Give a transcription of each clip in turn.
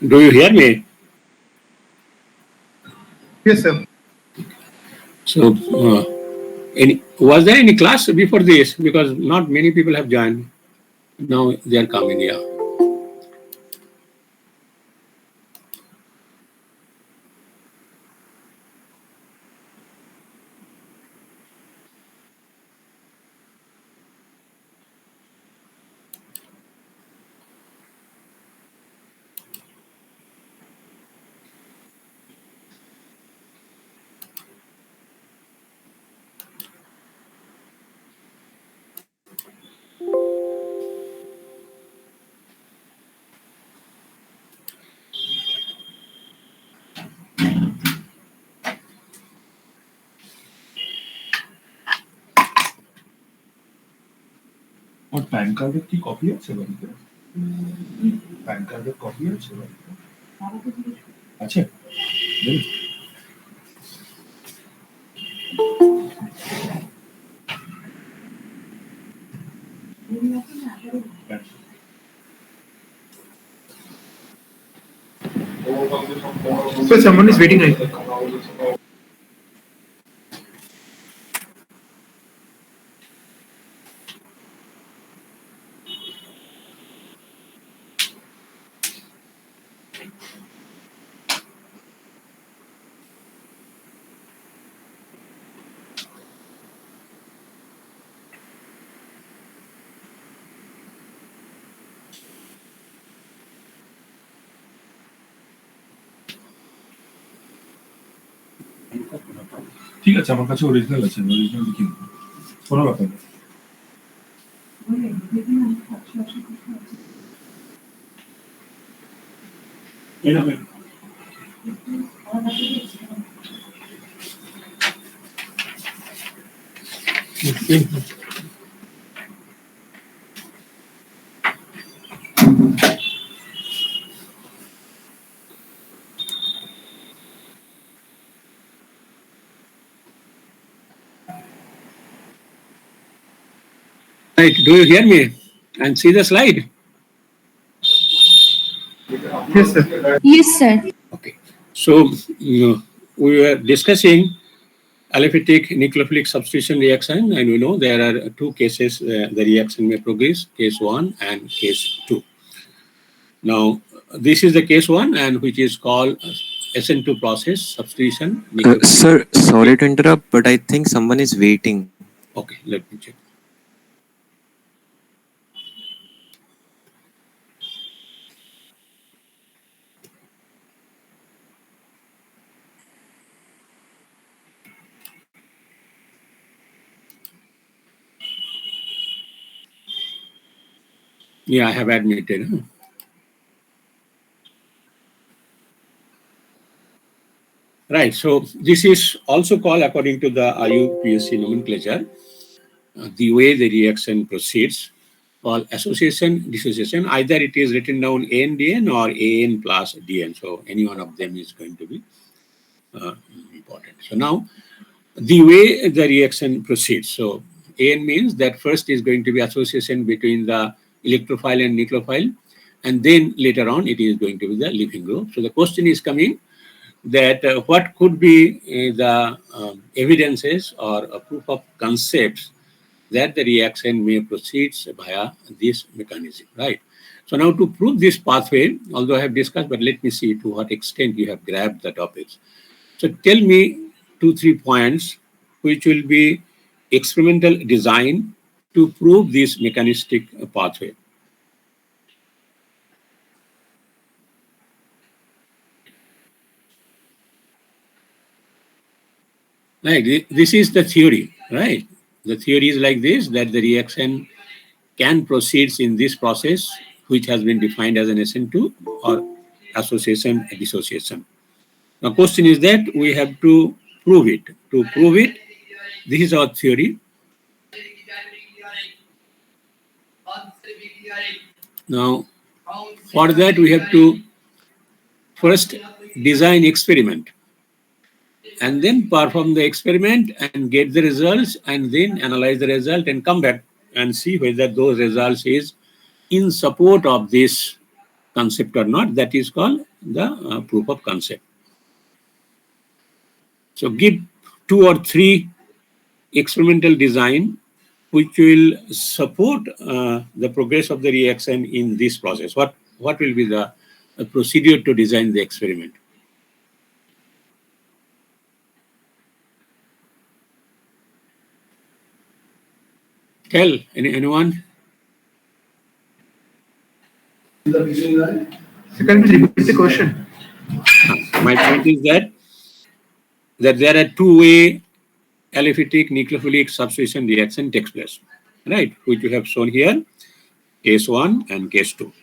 Do you hear me? Yes, sir. So, was there any class before this? Because not many people have joined. Now they are coming, yeah. और pan card की copy আছে বাড়িতে pan card copy আছে বাড়িতে আছে দেন So someone is waiting, I think. ঠিক আছে আমার কাছে অরিজিনাল আছে অরিজিনাল লিখে দেবো কোনো ব্যাপার না এরকম Right. Do you hear me? And see the slide? Yes, sir. Yes, sir. Okay. So we were discussing aliphatic nucleophilic substitution reaction, and we know there are two cases the reaction may progress: case 1 and case 2. Now, this is the case 1, and which is called SN2 process substitution. Sir, sorry to interrupt, but I think someone is waiting. Okay, let me check. Yeah, I have admitted. Huh? Right, so this is also called, according to the IUPAC nomenclature, the way the reaction proceeds, called association, dissociation. Either it is written down AN-DN or AN plus DN. So any one of them is going to be important. So now, the way the reaction proceeds. So AN means that first is going to be association between the electrophile and nucleophile, and then later on it is going to be the leaving group. So the question is coming that what could be the evidences or a proof of concepts that the reaction may proceed via this mechanism, right? So now to prove this pathway, although I have discussed, but let me see to what extent you have grabbed the topics. So tell me 2-3 points which will be experimental design to prove this mechanistic pathway. Right, this is the theory, right? The theory is like this, that the reaction can proceed in this process, which has been defined as an SN2 or association dissociation. Now, question is that we have to prove it. To prove it, this is our theory. Now, for that we have to first design experiment, and then perform the experiment and get the results, and then analyze the result and come back and see whether those results is in support of this concept or not. That is called the proof of concept. So give 2 or 3 experimental design which will support the progress of the reaction in this process. What will be the procedure to design the experiment? Tell anyone? Can you repeat the question? My point is that there are two-way aliphatic nucleophilic substitution reaction takes place, right? Which we have shown here, case 1 and case 2.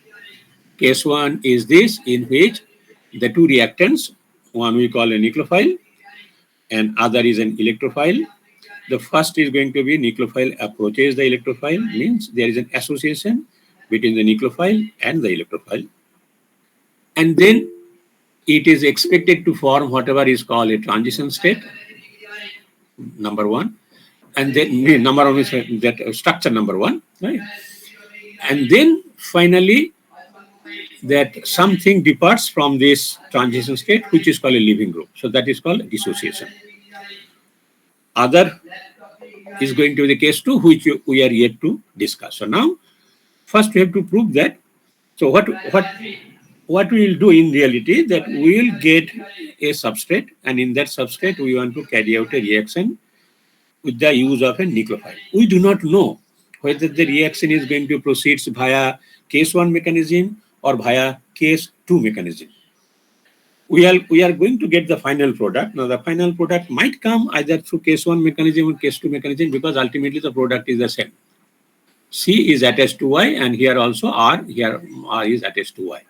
Case 1 is this, in which the two reactants, one we call a nucleophile and other is an electrophile. The first is going to be nucleophile approaches the electrophile, means there is an association between the nucleophile and the electrophile. And then it is expected to form whatever is called a transition state, number 1. And then number 1 is that structure number 1, right? And then finally, that something departs from this transition state, which is called a leaving group. So that is called dissociation. Other is going to be the case 2, which we are yet to discuss. So now, first we have to prove that. So what we will do in reality, that we will get a substrate, and in that substrate we want to carry out a reaction with the use of a nucleophile. We do not know whether the reaction is going to proceed via case 1 mechanism or via case 2 mechanism. We are going to get the final product. Now the final product might come either through case 1 mechanism or case 2 mechanism, because ultimately the product is the same. C is attached to Y, and here also R is attached to Y.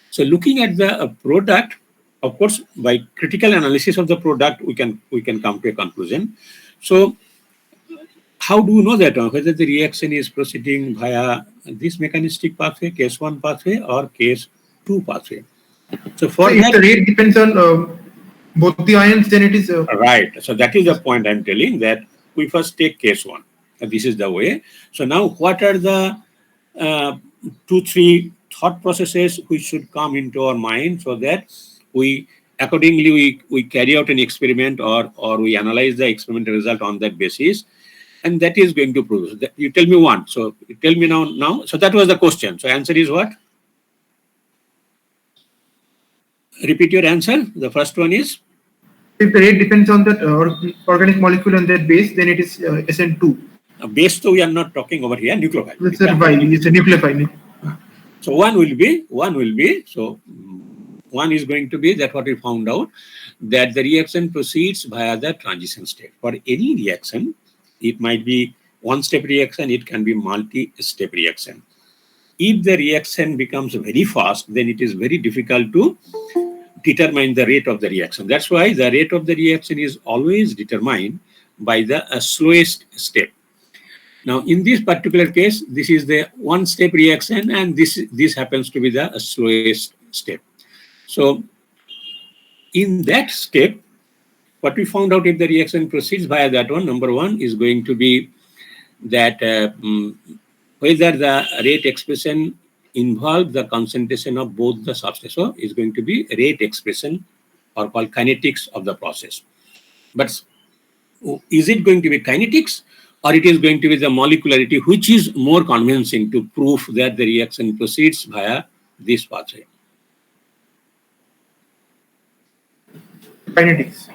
So looking at the product, of course, by critical analysis of the product, we can come to a conclusion. So how do we know that whether the reaction is proceeding via this mechanistic pathway, case 1 pathway, or case 2 pathway? So for if the rate depends on both the ions, then it is right. So that is the point I'm telling, that we first take case 1. This is the way. So now, what are the 2-3 thought processes which should come into our mind, so that we accordingly we carry out an experiment, or we analyze the experimental result on that basis, and that is going to prove that. You tell me one. So you tell me now. So that was the question. So answer is what? Repeat your answer. The first one is, if the rate depends on that organic molecule on that base, then it is SN2. Base, so we are not talking over here nucleophile. It's a nucleophile. So one will be. So one is going to be that what we found out, that the reaction proceeds via the transition state. For any reaction, it might be one-step reaction, it can be multi-step reaction. If the reaction becomes very fast, then it is very difficult to determine the rate of the reaction. That's why the rate of the reaction is always determined by the slowest step. Now, in this particular case, this is the one-step reaction, and this happens to be the slowest step. So, in that step, what we found out, if the reaction proceeds via that one, number 1 is going to be that whether the rate expression involves the concentration of both the substances. So, it's going to be rate expression, or called kinetics of the process. But is it going to be kinetics, or it is going to be the molecularity, which is more convincing to prove that the reaction proceeds via this pathway? Kinetics.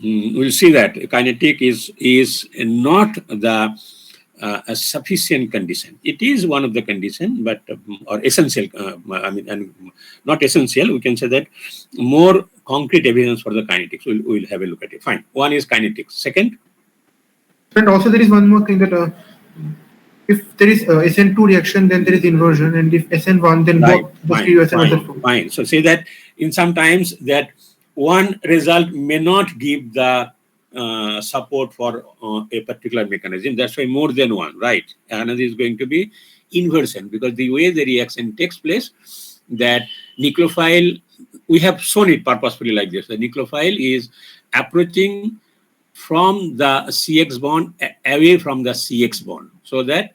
We'll see that kinetic is not the a sufficient condition. It is one of the conditions, but or essential. And not essential. We can say that more concrete evidence for the kinetics. We'll have a look at it. Fine. One is kinetics. Second. And also there is one more thing, that if there is SN2 reaction, then there is inversion, and if SN1, then both the SN1. Fine. So say that in sometimes that one result may not give the support for a particular mechanism. That's why more than one, right? Another is going to be inversion, because the way the reaction takes place, that nucleophile, we have shown it purposefully like this. The nucleophile is approaching from the CX bond away from the CX bond, so that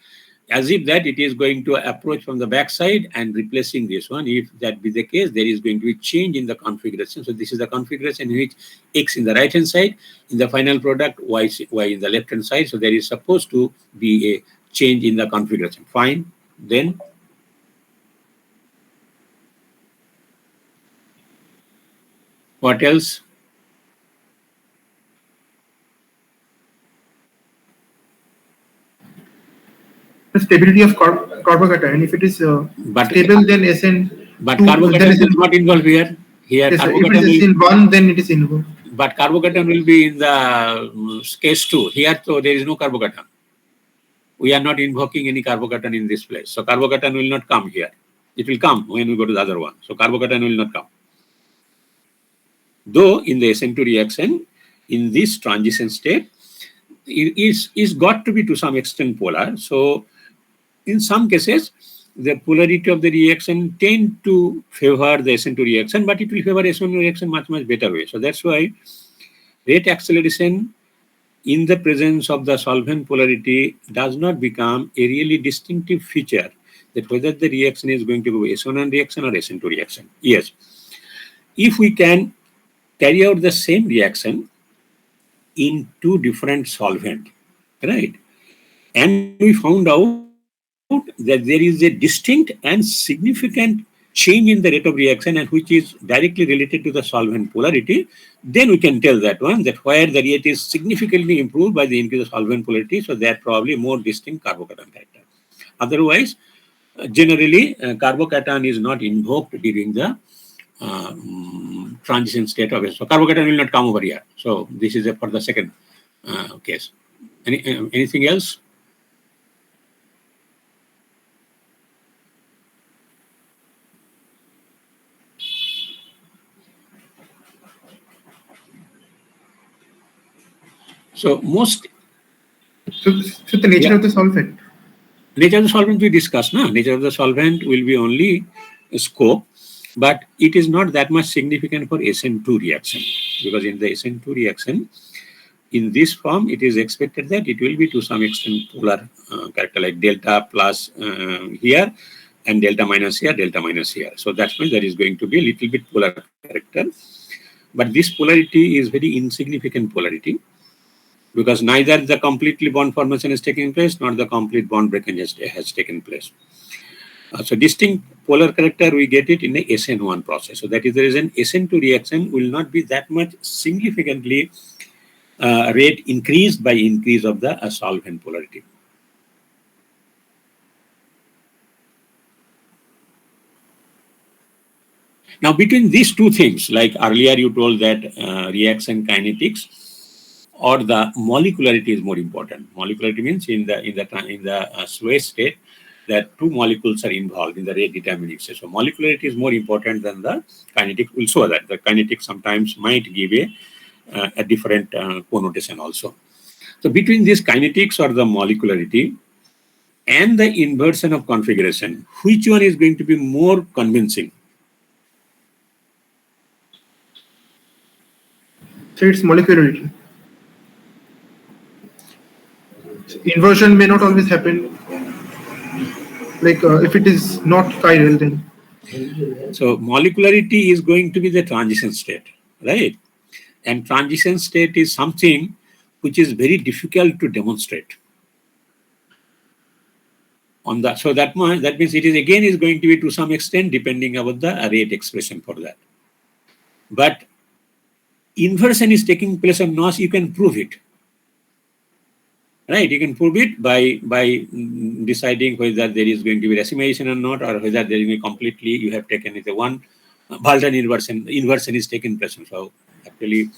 as if that it is going to approach from the backside and replacing this one. If that be the case, there is going to be change in the configuration. So this is the configuration in which X in the right hand side, in the final product, Y in the left hand side. So there is supposed to be a change in the configuration. Fine. Then what else? The stability of carbocation. If it is stable, then SN. But carbocation is not involved here. Here, yes, if it carbocation is in one, then it is involved. but carbocation will be in the case 2. Here, so there is no carbocation. We are not invoking any carbocation in this place. So carbocation will not come here. It will come when we go to the other one. So carbocation will not come. Though in the SN2 reaction, in this transition state, it is got to be to some extent polar. So in some cases, the polarity of the reaction tend to favor the SN2 reaction, but it will favor SN1 reaction much better way. So that's why rate acceleration in the presence of the solvent polarity does not become a really distinctive feature that whether the reaction is going to be SN1 reaction or SN2 reaction. Yes, if we can carry out the same reaction in two different solvent, right? And we found out that there is a distinct and significant change in the rate of reaction and which is directly related to the solvent polarity, then we can tell that one that where the rate is significantly improved by the increase of solvent polarity, so they are probably more distinct carbocation character. Otherwise, generally, carbocation is not invoked during the transition state of it. So carbocation will not come over here. So this is for the second case. Anything else? So most. So the nature of the solvent. Nature of the solvent we discussed, na? Nature of the solvent will be only a scope, but it is not that much significant for SN2 reaction, because in the SN2 reaction, in this form, it is expected that it will be to some extent polar character, like delta plus here and delta minus here, delta minus here. So that's why there is going to be a little bit polar character. But this polarity is very insignificant polarity, because neither the completely bond formation is taking place nor the complete bond breakage has taken place. So distinct polar character, we get it in the SN1 process. So that is the reason SN2 reaction will not be that much significantly rate increased by increase of the solvent polarity. Now between these two things, like earlier you told that reaction kinetics or the molecularity is more important. Molecularity means in the slow state that two molecules are involved in the rate determining state. So molecularity is more important than the kinetic. We'll show that the kinetic sometimes might give a different connotation also. So between this kinetics or the molecularity and the inversion of configuration, which one is going to be more convincing? So it's molecularity. Inversion may not always happen. Like if it is not chiral, then. So molecularity is going to be the transition state, right? And transition state is something which is very difficult to demonstrate. On that, so that means it is again is going to be to some extent depending about the rate expression for that. But inversion is taking place on NOS, you can prove it. Right, you can prove it by deciding whether there is going to be racemation or not, or whether there is completely you have taken it one Baldwin inversion. Inversion is taking place. So actually,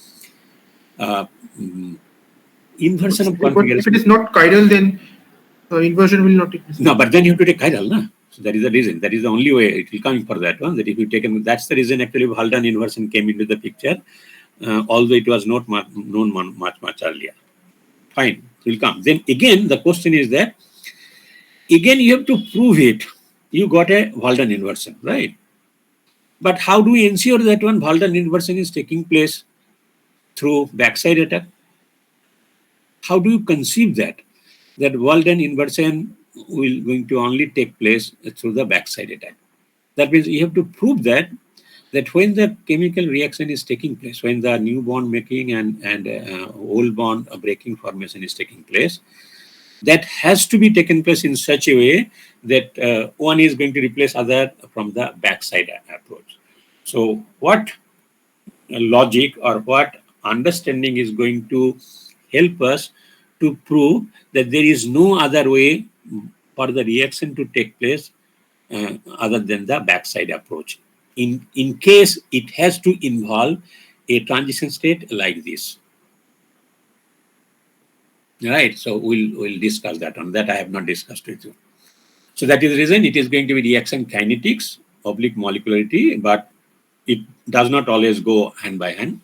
inversion of configuration. If it is not chiral, then inversion will not take place. No, but then you have to take chiral, na? So that is the reason. That is the only way it will come for that one. That if you taken, that's the reason actually Baldwin inversion came into the picture, although it was not known much earlier. Fine, it will come. Then again, the question is that, again, you have to prove it. You got a Baldwin inversion, right? But how do we ensure that one Baldwin inversion is taking place through backside attack? How do you conceive that Baldwin inversion will going to only take place through the backside attack. That means you have to prove that when the chemical reaction is taking place, when the new bond making and old bond breaking formation is taking place, that has to be taken place in such a way that one is going to replace other from the backside approach. So what logic or what understanding is going to help us to prove that there is no other way for the reaction to take place other than the backside approach, in case it has to involve a transition state like this. Right, so we'll discuss that. On that I have not discussed with you. So that is the reason it is going to be reaction kinetics oblique molecularity, but it does not always go hand by hand.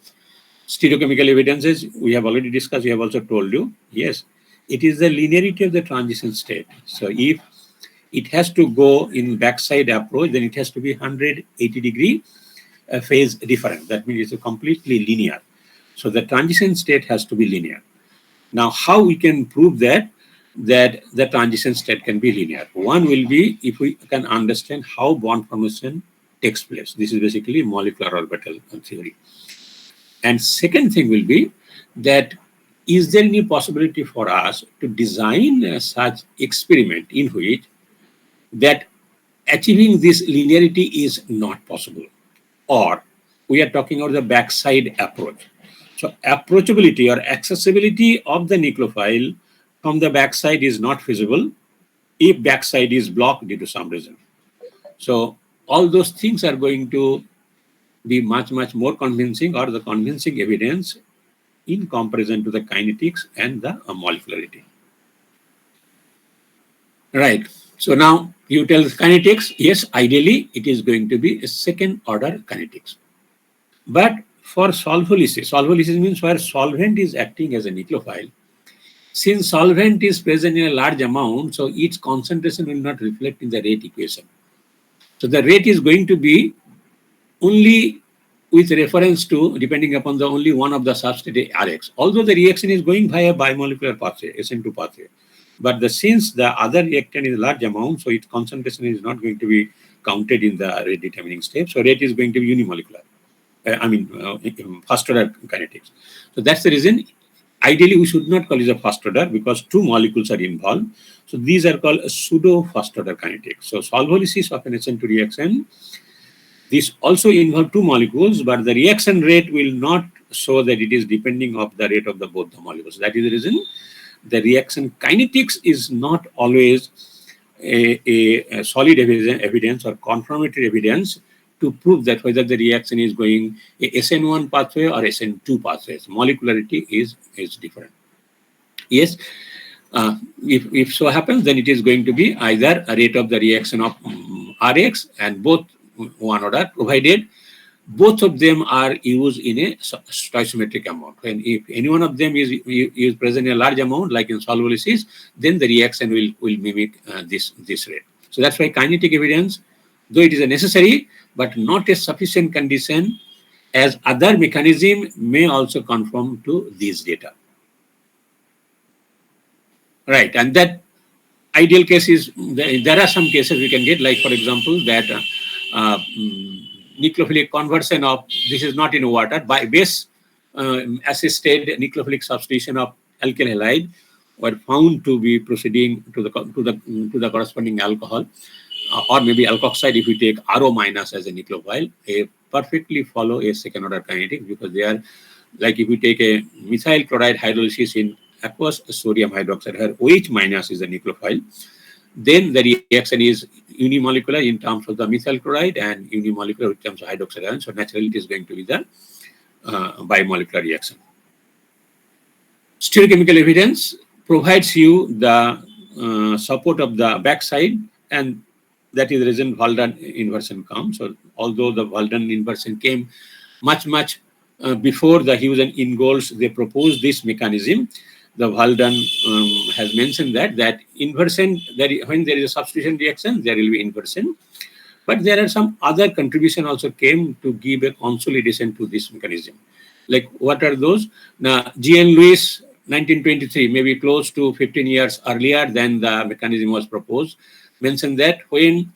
Stereochemical evidences we have already discussed. We have also told you, yes, it is the linearity of the transition state. So if it has to go in backside approach, then it has to be 180-degree phase difference. That means it's completely linear. So the transition state has to be linear. Now, how we can prove that the transition state can be linear? One will be if we can understand how bond formation takes place. This is basically molecular orbital theory. And second thing will be that is there any possibility for us to design such experiment in which that achieving this linearity is not possible, or we are talking about the backside approach. So approachability or accessibility of the nucleophile from the backside is not feasible if backside is blocked due to some reason. So all those things are going to be much more convincing, or the convincing evidence in comparison to the kinetics and the molecularity. Right. So now you tell kinetics, yes, ideally it is going to be a second order kinetics. But for solvolysis means where solvent is acting as a nucleophile. Since solvent is present in a large amount, so its concentration will not reflect in the rate equation. So the rate is going to be only with reference to, depending upon the only one of the substrate Rx. Although the reaction is going via bimolecular pathway, SN2 pathway. But since the other reactant is large amount, so its concentration is not going to be counted in the rate determining step. So rate is going to be unimolecular. First order kinetics. So that's the reason. Ideally, we should not call it a first order because two molecules are involved. So these are called pseudo first order kinetics. So solvolysis of an SN2 reaction, this also involves two molecules, but the reaction rate will not show that it is depending on the rate of the both the molecules. That is the reason the reaction kinetics is not always a solid evidence or confirmatory evidence to prove that whether the reaction is going a SN1 pathway or SN2 pathways. Molecularity is different. Yes, if so happens, then it is going to be either a rate of the reaction of Rx and both one order, provided both of them are used in a stoichiometric amount. And if any one of them is present in a large amount, like in solvolysis, then the reaction will mimic this rate. So that's why kinetic evidence, though it is a necessary, but not a sufficient condition, as other mechanism may also conform to these data. Right, and that ideal case is, there are some cases we can get, like for example, that nucleophilic conversion of, this is not in water, by base assisted nucleophilic substitution of alkyl halide were found to be proceeding to the corresponding alcohol, or maybe alkoxide if we take RO minus as a nucleophile. They perfectly follow a second order kinetic because they are, like if we take a methyl chloride hydrolysis in aqueous sodium hydroxide, where OH minus is a nucleophile, then the reaction is unimolecular in terms of the methyl chloride and unimolecular in terms of hydroxide ion. So naturally it is going to be the bimolecular reaction. Stereochemical evidence provides you the support of the backside, and that is the reason Walden inversion comes. So although the Walden inversion came much before the Hughes and Ingold's, they proposed this mechanism. The Walden has mentioned that inversion, when there is a substitution reaction, there will be inversion. But there are some other contribution also came to give a consolidation to this mechanism. Like what are those? Now, G.N. Lewis 1923, maybe close to 15 years earlier than the mechanism was proposed, mentioned that when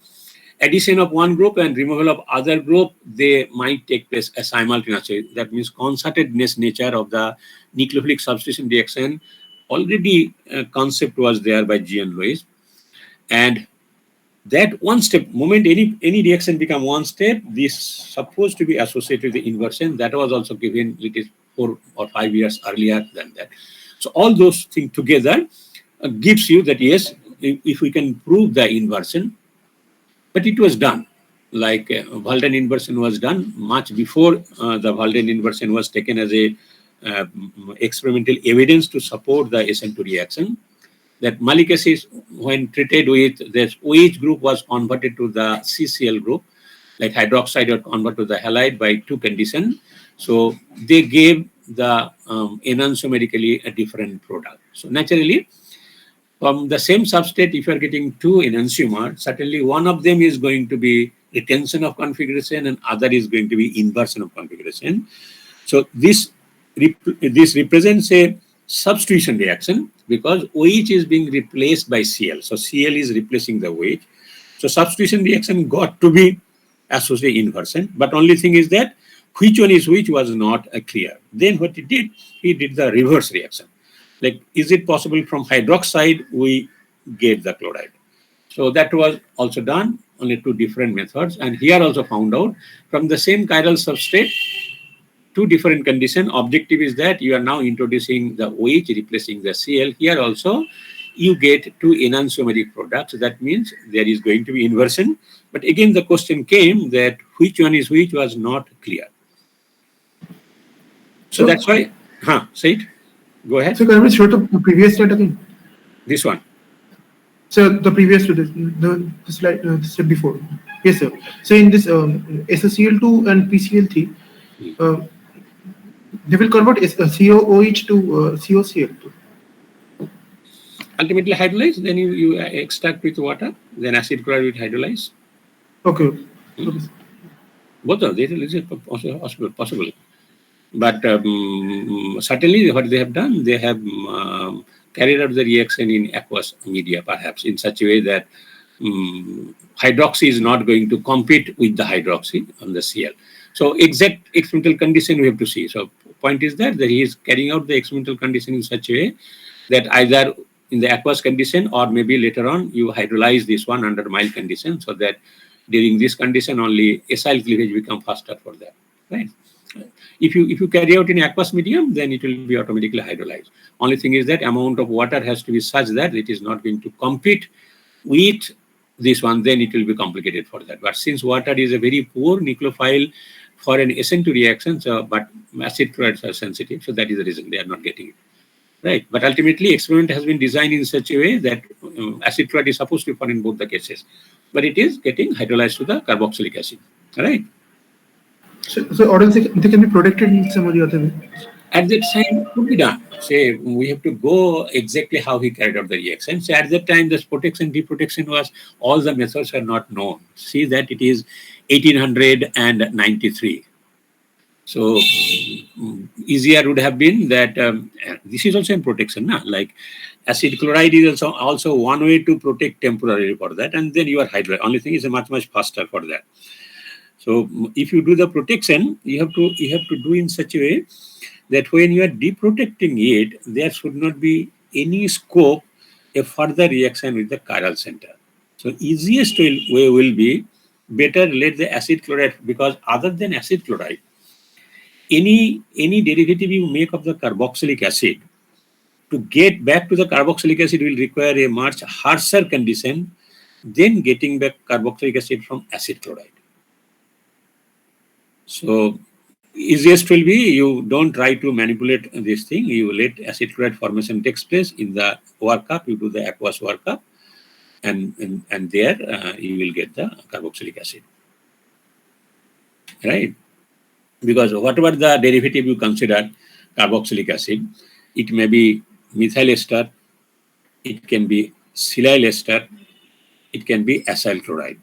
addition of one group and removal of other group, they might take place simultaneously. That means concertedness nature of the nucleophilic substitution reaction already concept was there by G.N. Lewis. And that one step, moment any reaction become one step, this supposed to be associated with the inversion. That was also given, it is 4 or 5 years earlier than that. So all those things together gives you that yes, if we can prove the inversion, but it was done. Like Walden inversion was done much before the Walden inversion was taken as a experimental evidence to support the SN2 reaction. That malic acid, when treated with this OH group, was converted to the CCl group, like hydroxide or converted to the halide by 2 conditions. So they gave the enantiomerically a different product. So naturally, from the same substrate, if you are getting 2 enantiomer, certainly one of them is going to be retention of configuration and other is going to be inversion of configuration. So this represents a substitution reaction because OH is being replaced by Cl. So Cl is replacing the OH. So substitution reaction got to be associated inversion. But only thing is that which one is which was not clear. Then what he did the reverse reaction. Like, is it possible from hydroxide we get the chloride? So that was also done, only 2 different methods. And here also found out from the same chiral substrate, 2 different conditions. Objective is that you are now introducing the OH replacing the Cl. Here also you get 2 enantiomeric products. That means there is going to be inversion. But again, the question came that which one is which was not clear. So that's why, say it. Go ahead. So can we show the previous slide again? This one. So the previous to the slide, the step before. Yes, sir. So in this SaCl2 and PCl3, they will convert COOH to COCl2. Ultimately hydrolyze, then you extract with water, then acid chloride with hydrolyze. Okay. Both of these is possible. But certainly what they have done, they have carried out the reaction in aqueous media, perhaps in such a way that hydroxy is not going to compete with the hydroxy on the Cl. So exact experimental condition we have to see. So point is that he is carrying out the experimental condition in such a way that either in the aqueous condition or maybe later on you hydrolyze this one under mild condition, so that during this condition only acyl cleavage become faster for that, right? If you carry out in aqueous medium, then it will be automatically hydrolyzed. Only thing is that amount of water has to be such that it is not going to compete with this one, then it will be complicated for that. But since water is a very poor nucleophile for an SN2 reaction, so, but acid chlorides are sensitive, so that is the reason they are not getting it. Right, but ultimately experiment has been designed in such a way that acid chloride is supposed to be found in both the cases, but it is getting hydrolyzed to the carboxylic acid, right? So or else they can be protected in some of the other way. At that time, could be done. Say we have to go exactly how he carried out the reaction. So at that time, this protection, deprotection was, all the methods are not known. See that it is 1893. So easier would have been that this is also in protection, like acid chloride is also one way to protect temporarily for that, and then you are hydrolyzed. Only thing is much faster for that. So if you do the protection, you have to do in such a way that when you are deprotecting it, there should not be any scope a further reaction with the chiral center. So easiest way will be better let the acid chloride, because other than acid chloride, any derivative you make of the carboxylic acid, to get back to the carboxylic acid will require a much harsher condition than getting back carboxylic acid from acid chloride. So easiest will be you don't try to manipulate this thing. You let acid chloride formation takes place in the workup. You do the aqueous workup, and there you will get the carboxylic acid, right? Because whatever the derivative you consider carboxylic acid, it may be methyl ester, it can be silyl ester, it can be acyl chloride.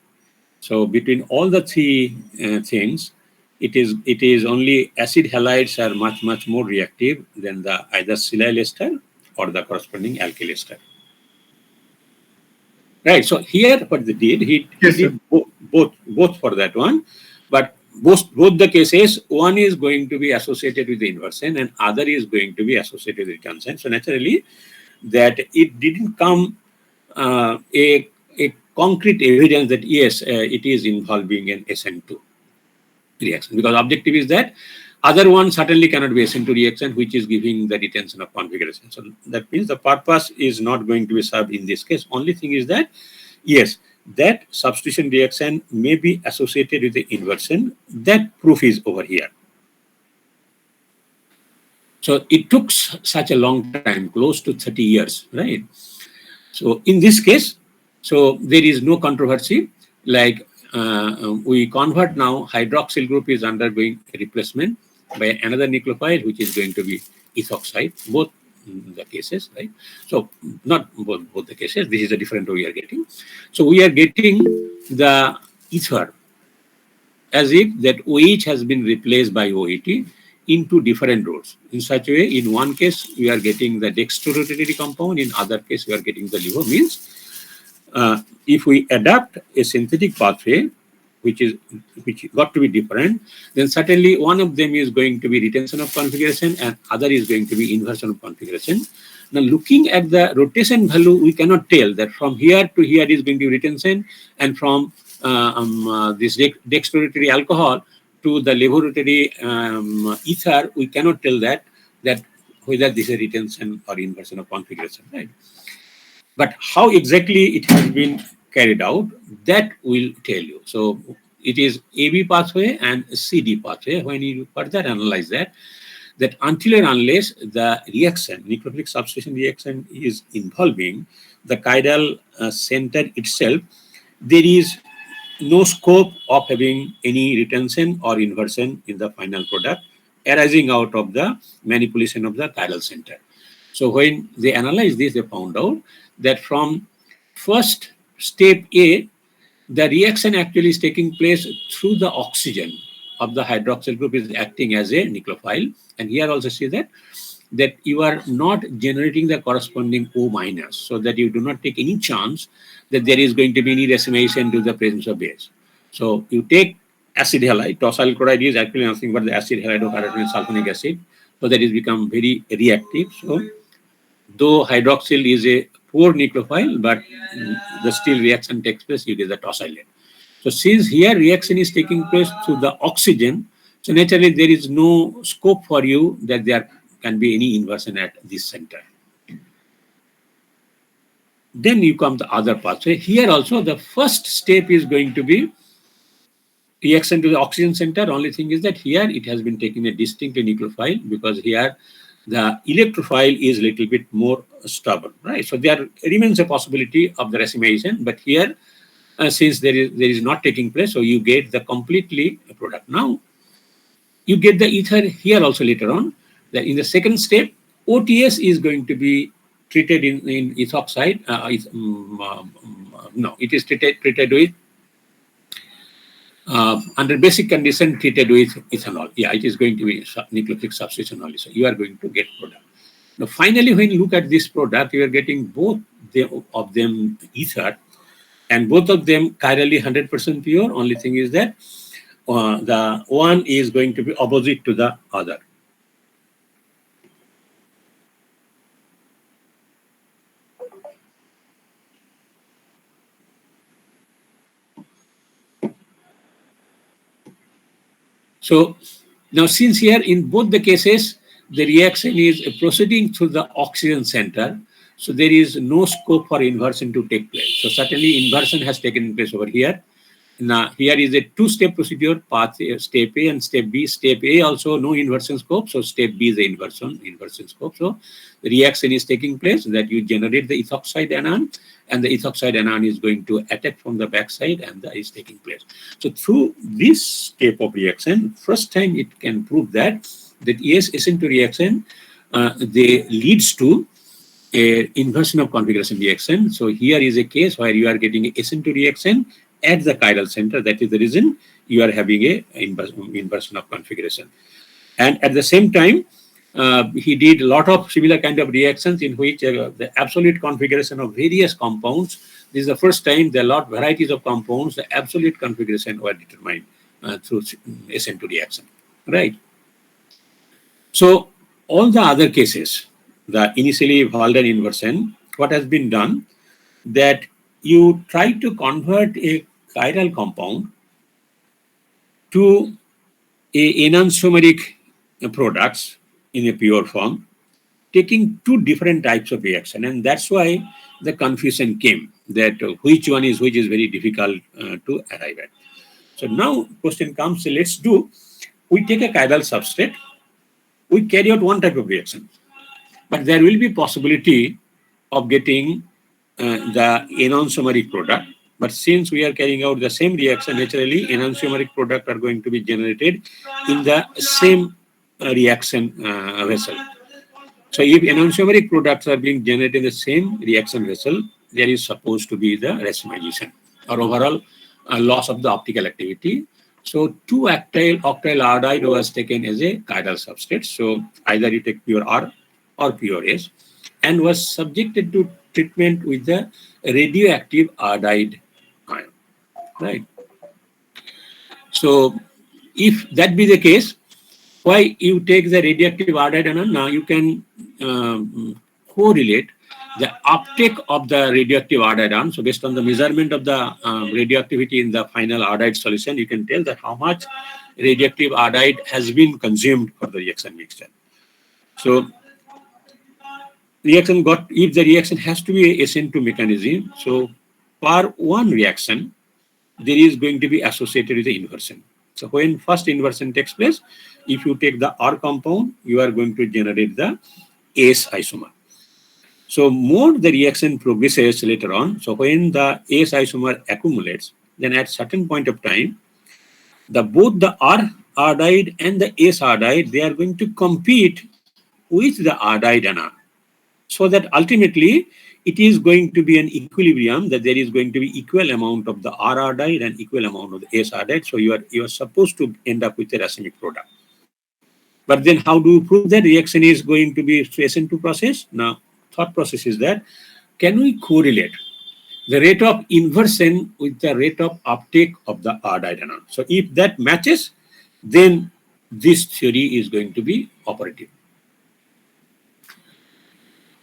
So between all the 3 things, it is only acid halides are much more reactive than the either silyl ester or the corresponding alkyl ester. Right. So here, what they did, he Yes, did both for that one, but both the cases, one is going to be associated with the inversion and other is going to be associated with retention. So naturally, that it didn't come a concrete evidence that yes, it is involving an SN2 reaction, because objective is that other one certainly cannot be SN2 reaction, which is giving the retention of configuration. So that means the purpose is not going to be served in this case. Only thing is that yes, that substitution reaction may be associated with the inversion. That proof is over here. So it took such a long time, close to 30 years, right? So in this case, so there is no controversy. Like we convert now, hydroxyl group is undergoing a replacement by another nucleophile, which is going to be ethoxide, both the cases, right? So not both the cases, this is a different way we are getting. So we are getting the ether as if that OH has been replaced by OET into different roles. In such a way, in one case, we are getting the dextrorotatory compound, in other case, we are getting the LIVO. Means if we adapt a synthetic pathway, which got to be different, then certainly one of them is going to be retention of configuration and other is going to be inversion of configuration. Now looking at the rotation value, we cannot tell that from here to here is going to be retention, and from this dextrorotatory alcohol to the levorotatory ether, we cannot tell that whether this is retention or inversion of configuration, right? But how exactly it has been carried out, that will tell you. So it is AB pathway and CD pathway. When you further analyze that until and unless the reaction, nucleophilic substitution reaction, is involving the chiral center itself, there is no scope of having any retention or inversion in the final product arising out of the manipulation of the chiral center. So when they analyzed this, they found out that from first step A, the reaction actually is taking place through the oxygen of the hydroxyl group is acting as a nucleophile. And here also see that you are not generating the corresponding O minus, so that you do not take any chance that there is going to be any racemation to the presence of base. So you take acid halide, tosyl chloride is actually nothing but the acid halide of carotenoid sulfonic acid, so that is become very reactive. So though hydroxyl is a poor nucleophile, but the still reaction takes place, it is a tosylate. So since here reaction is taking place through the oxygen, so naturally there is no scope for you that there can be any inversion at this center. Then you come to other pathway. Here also the first step is going to be reaction to the oxygen center. Only thing is that here it has been taking a distinctly nucleophile, because here the electrophile is a little bit more stubborn, right? So there remains a possibility of the racemation, but here since there is not taking place, so you get the completely product. Now you get the ether here also later on. That in the second step, OTS is going to be treated in ethoxide. No, it is treated with under basic condition treated with ethanol. Yeah, it is going to be nucleophilic substitution only. So you are going to get product. Now finally, when you look at this product, you are getting both of them ether, and both of them chirally 100% pure. Only thing is that the one is going to be opposite to the other. So now since here in both the cases, the reaction is proceeding through the oxygen center, so there is no scope for inversion to take place. So certainly inversion has taken place over here. Now here is a two-step procedure, path step A and step B. Step A also no inversion scope, so step B is the inversion scope. So the reaction is taking place that you generate the ethoxide anion, and the ethoxide anion is going to attack from the backside, and that is taking place. So through this step of reaction, first time it can prove that yes, SN2 reaction they leads to a inversion of configuration reaction. So here is a case where you are getting a SN2 reaction at the chiral center. That is the reason you are having a inversion of configuration. And at the same time, he did a lot of similar kind of reactions in which the absolute configuration of various compounds. This is the first time there are a lot varieties of compounds. The absolute configuration were determined through SN2 reaction, right? So all the other cases, the initially Walden inversion, what has been done, that you try to convert a chiral compound to a enantiomeric products in a pure form, taking two different types of reaction, and that's why the confusion came that which is very difficult to arrive at. So now question comes, let's do, we take a chiral substrate, we carry out one type of reaction, but there will be possibility of getting the enantiomeric product. But since we are carrying out the same reaction, naturally enantiomeric product are going to be generated in the same reaction vessel. So if enantiomeric products are being generated in the same reaction vessel, there is supposed to be the racemization or overall loss of the optical activity. So 2-octyl iodide was taken as a chiral substrate. So either you take pure R or pure S, and was subjected to treatment with the radioactive iodide ion, right? So if that be the case, why you take the radioactive iodide ion? Now you can correlate the uptake of the radioactive iodide ion. So based on the measurement of the radioactivity in the final iodide solution, you can tell that how much radioactive iodide has been consumed for the reaction mixture. So if the reaction has to be a SN2 mechanism, so per one reaction, there is going to be associated with the inversion. So when first inversion takes place, if you take the R compound, you are going to generate the S isomer. So more the reaction progresses later on. So when the S isomer accumulates, then at certain point of time, both the R iodide and the S iodide, they are going to compete with the iodide anion. So that ultimately it is going to be an equilibrium, that there is going to be equal amount of the R iodide and equal amount of the S iodide. So you are supposed to end up with a racemic product. But then how do you prove that reaction is going to be SN2 process? Now, thought process is that, can we correlate the rate of inversion with the rate of uptake of the iodide anion? So if that matches, then this theory is going to be operative.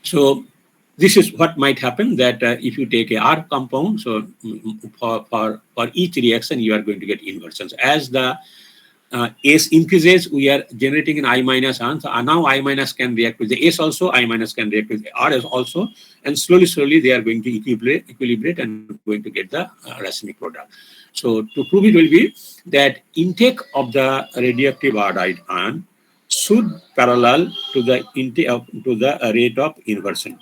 So this is what might happen, that if you take a R compound, so for each reaction, you are going to get inversions. As the S increases, we are generating an I minus ion. So now I minus can react with the S also, I minus can react with the R also, and slowly they are going to equilibrate and going to get the racemic product. So to prove it will be that intake of the radioactive iodide ion should parallel to the rate of inversion.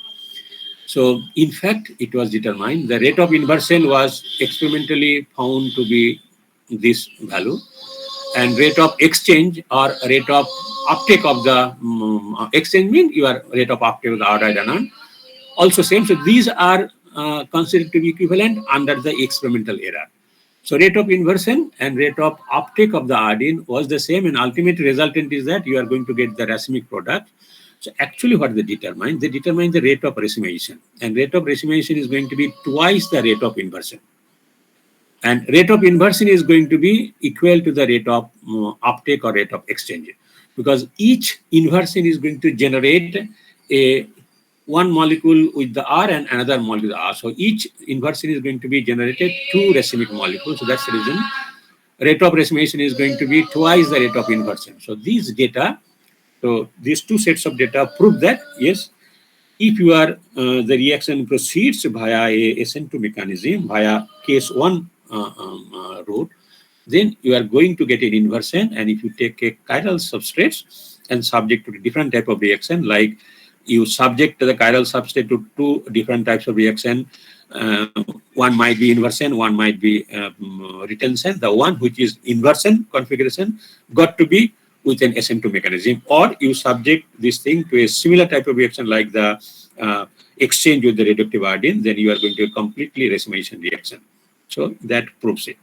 So in fact, it was determined the rate of inversion was experimentally found to be this value, and rate of exchange or rate of uptake of the exchange means your rate of uptake of the iodide anion also same. So these are considered to be equivalent under the experimental error. So rate of inversion and rate of uptake of the iodine was the same, and ultimate resultant is that you are going to get the racemic product. So actually what they determine? They determine the rate of racemization, and rate of racemization is going to be twice the rate of inversion. And rate of inversion is going to be equal to the rate of uptake or rate of exchange, because each inversion is going to generate one molecule with the R and another molecule with the R. So each inversion is going to be generated two racemic molecules. So that's the reason rate of racemization is going to be twice the rate of inversion. So these data, so these two sets of data prove that yes, if you are the reaction proceeds via a SN2 mechanism via case 1 route, then you are going to get an inversion. And if you take a chiral substrates and subject to a different type of reaction, like you subject the chiral substrate to two different types of reaction, one might be inversion, one might be retention. The one which is inversion configuration got to be with an SN2 mechanism, or you subject this thing to a similar type of reaction like the exchange with the radioactive iodine, then you are going to a completely racemization reaction. So that proves it.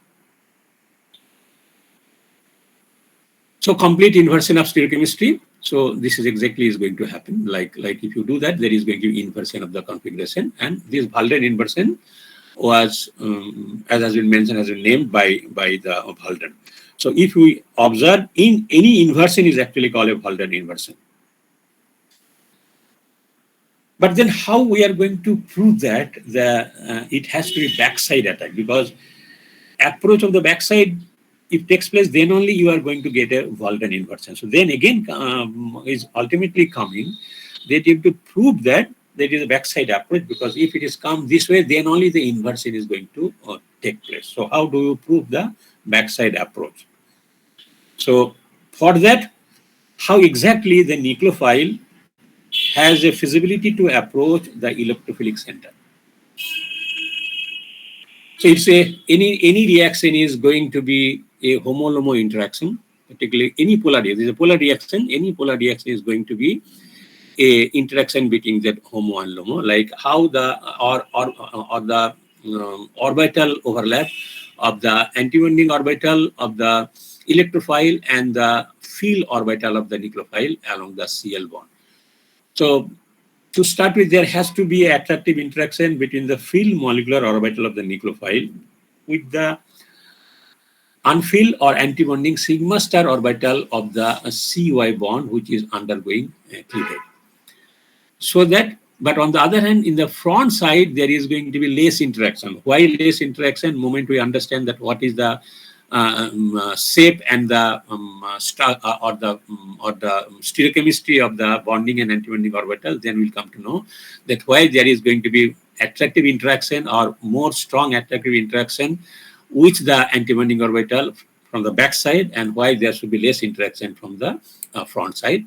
So complete inversion of stereochemistry. So this is exactly is going to happen. Like if you do that, there is going to be inversion of the configuration, and this Walden inversion was, as has been mentioned, has been named by the Walden. So if we observe in any inversion is actually called a Walden inversion. But then how we are going to prove that it has to be backside attack, because approach of the backside, if takes place, then only you are going to get a Walden inversion. So then again is ultimately coming that you have to prove that there is a backside approach, because if it is come this way, then only the inversion is going to take place. So how do you prove the backside approach? So for that, how exactly the nucleophile has a feasibility to approach the electrophilic center. So it's any reaction is going to be a homo-LUMO interaction, particularly any polar reaction. There's a polar reaction. Any polar reaction is going to be a interaction between that HOMO and LUMO, like how the or the orbital overlap of the antibonding orbital of the electrophile and the field orbital of the nucleophile along the Cl bond. So to start with, there has to be an attractive interaction between the field molecular orbital of the nucleophile with the unfilled or antibonding sigma star orbital of the CY bond, which is undergoing cleavage. So that, but on the other hand, in the front side, there is going to be less interaction. Why less interaction? Moment we understand that what is the shape and the stereochemistry of the bonding and antibonding orbital, then we'll come to know that why there is going to be attractive interaction or more strong attractive interaction with the antibonding orbital from the back side, and why there should be less interaction from the front side.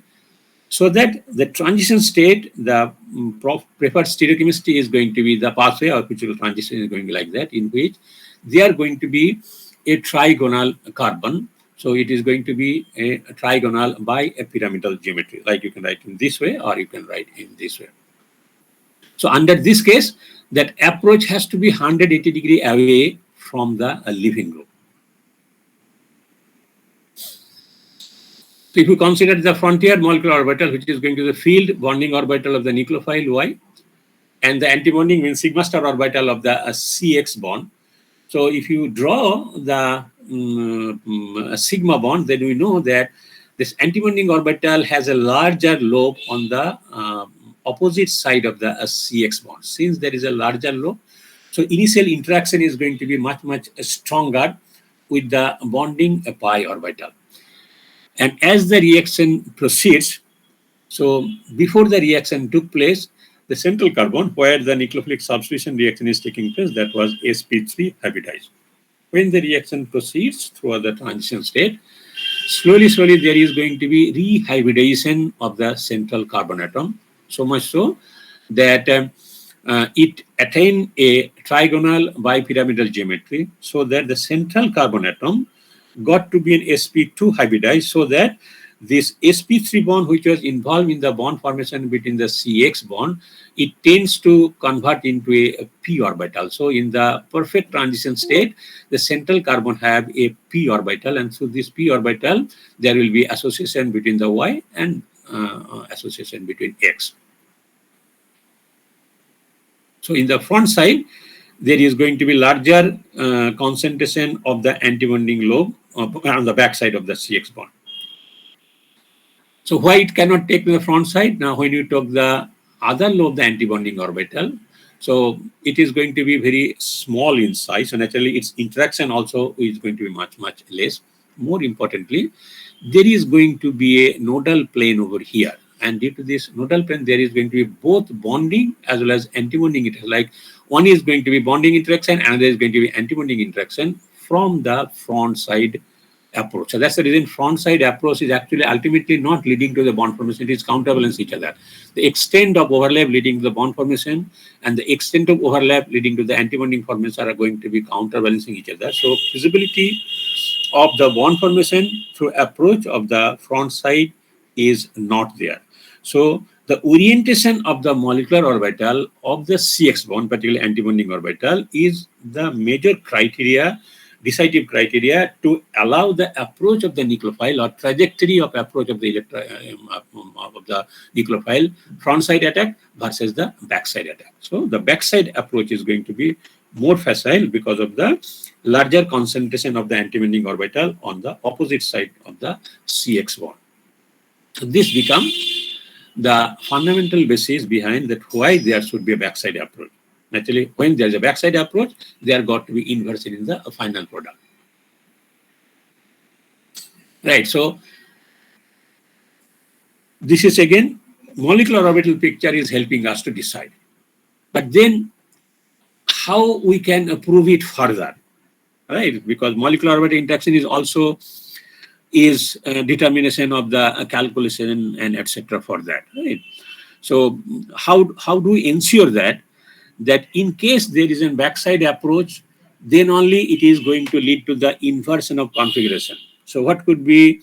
So that the transition state, the preferred stereochemistry is going to be the pathway or physical transition is going to be like that, in which they are going to be a trigonal carbon. So it is going to be a trigonal by a pyramidal geometry, like you can write in this way or you can write in this way. So under this case, that approach has to be 180 degree away from the leaving group. So if you consider the frontier molecular orbital, which is going to the field bonding orbital of the nucleophile Y, and the antibonding means sigma star orbital of the CX bond. So if you draw the sigma bond, then we know that this antibonding orbital has a larger lobe on the opposite side of the CX bond. Since there is a larger lobe, so initial interaction is going to be much stronger with the bonding pi orbital. And as the reaction proceeds, so before the reaction took place, the central carbon where the nucleophilic substitution reaction is taking place, that was sp3 hybridized. When the reaction proceeds through the transition state, slowly there is going to be rehybridization of the central carbon atom, so much so that it attained a trigonal bipyramidal geometry, so that the central carbon atom got to be an sp2 hybridized, so that this sp3 bond, which was involved in the bond formation between the CX bond, it tends to convert into a p orbital. So in the perfect transition state, the central carbon have a p orbital, and through this p orbital, there will be association between the Y and association between X. So in the front side, there is going to be larger concentration of the antibonding lobe on the back side of the CX bond. So why it cannot take to the front side? Now, when you take the other lobe, the antibonding orbital, so it is going to be very small in size. So naturally, its interaction also is going to be much less. More importantly, there is going to be a nodal plane over here. And due to this nodal plane, there is going to be both bonding as well as antibonding interaction. Like one is going to be bonding interaction, and there is going to be antibonding interaction from the front side approach. So that's the reason front side approach is actually ultimately not leading to the bond formation. It is counterbalance each other. The extent of overlap leading to the bond formation and the extent of overlap leading to the antibonding formation are going to be counterbalancing each other. So feasibility of the bond formation through approach of the front side is not there. So the orientation of the molecular orbital of the CX bond, particularly antibonding orbital, is the major criteria, decisive criteria to allow the approach of the nucleophile or trajectory of approach of the nucleophile front side attack versus the backside attack. So the backside approach is going to be more facile because of the larger concentration of the antibonding orbital on the opposite side of the CX bond. So this becomes the fundamental basis behind that why there should be a backside approach. Naturally, when there is a backside approach, they are got to be inverted in the final product. Right. So this is again molecular orbital picture is helping us to decide. But then how we can prove it further, right? Because molecular orbital interaction is also determination of the calculation and etc. for that, right? So how do we ensure that in case there is a backside approach, then only it is going to lead to the inversion of configuration. So what could be,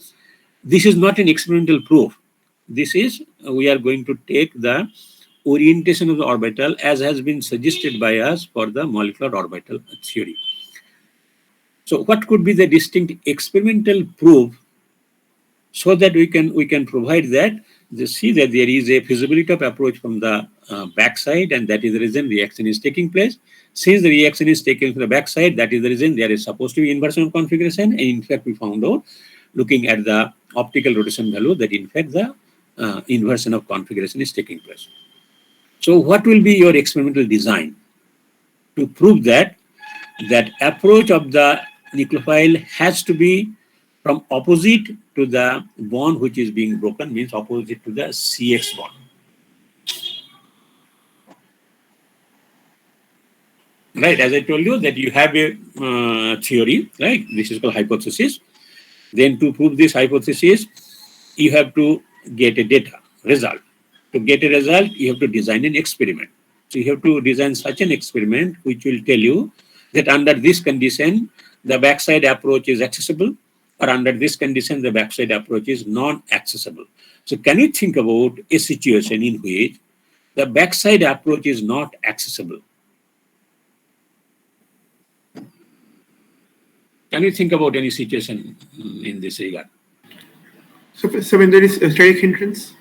this is not an experimental proof. This is, we are going to take the orientation of the orbital as has been suggested by us for the molecular orbital theory. So what could be the distinct experimental proof so that we can provide that, see that there is a feasibility of approach from the backside, and that is the reason reaction is taking place. Since the reaction is taken from the backside, that is the reason there is supposed to be inversion of configuration, and in fact we found out looking at the optical rotation value that in fact the inversion of configuration is taking place. So what will be your experimental design to prove that approach of the nucleophile has to be from opposite to the bond which is being broken, means opposite to the CX bond. Right, as I told you that you have a theory, right? This is called hypothesis. Then to prove this hypothesis, you have to get a data result. To get a result, you have to design an experiment. So you have to design such an experiment which will tell you that under this condition, the backside approach is accessible, or under this condition, the backside approach is non-accessible. So can you think about a situation in which the backside approach is not accessible? Can you think about any situation in this regard? So when there is a static hindrance?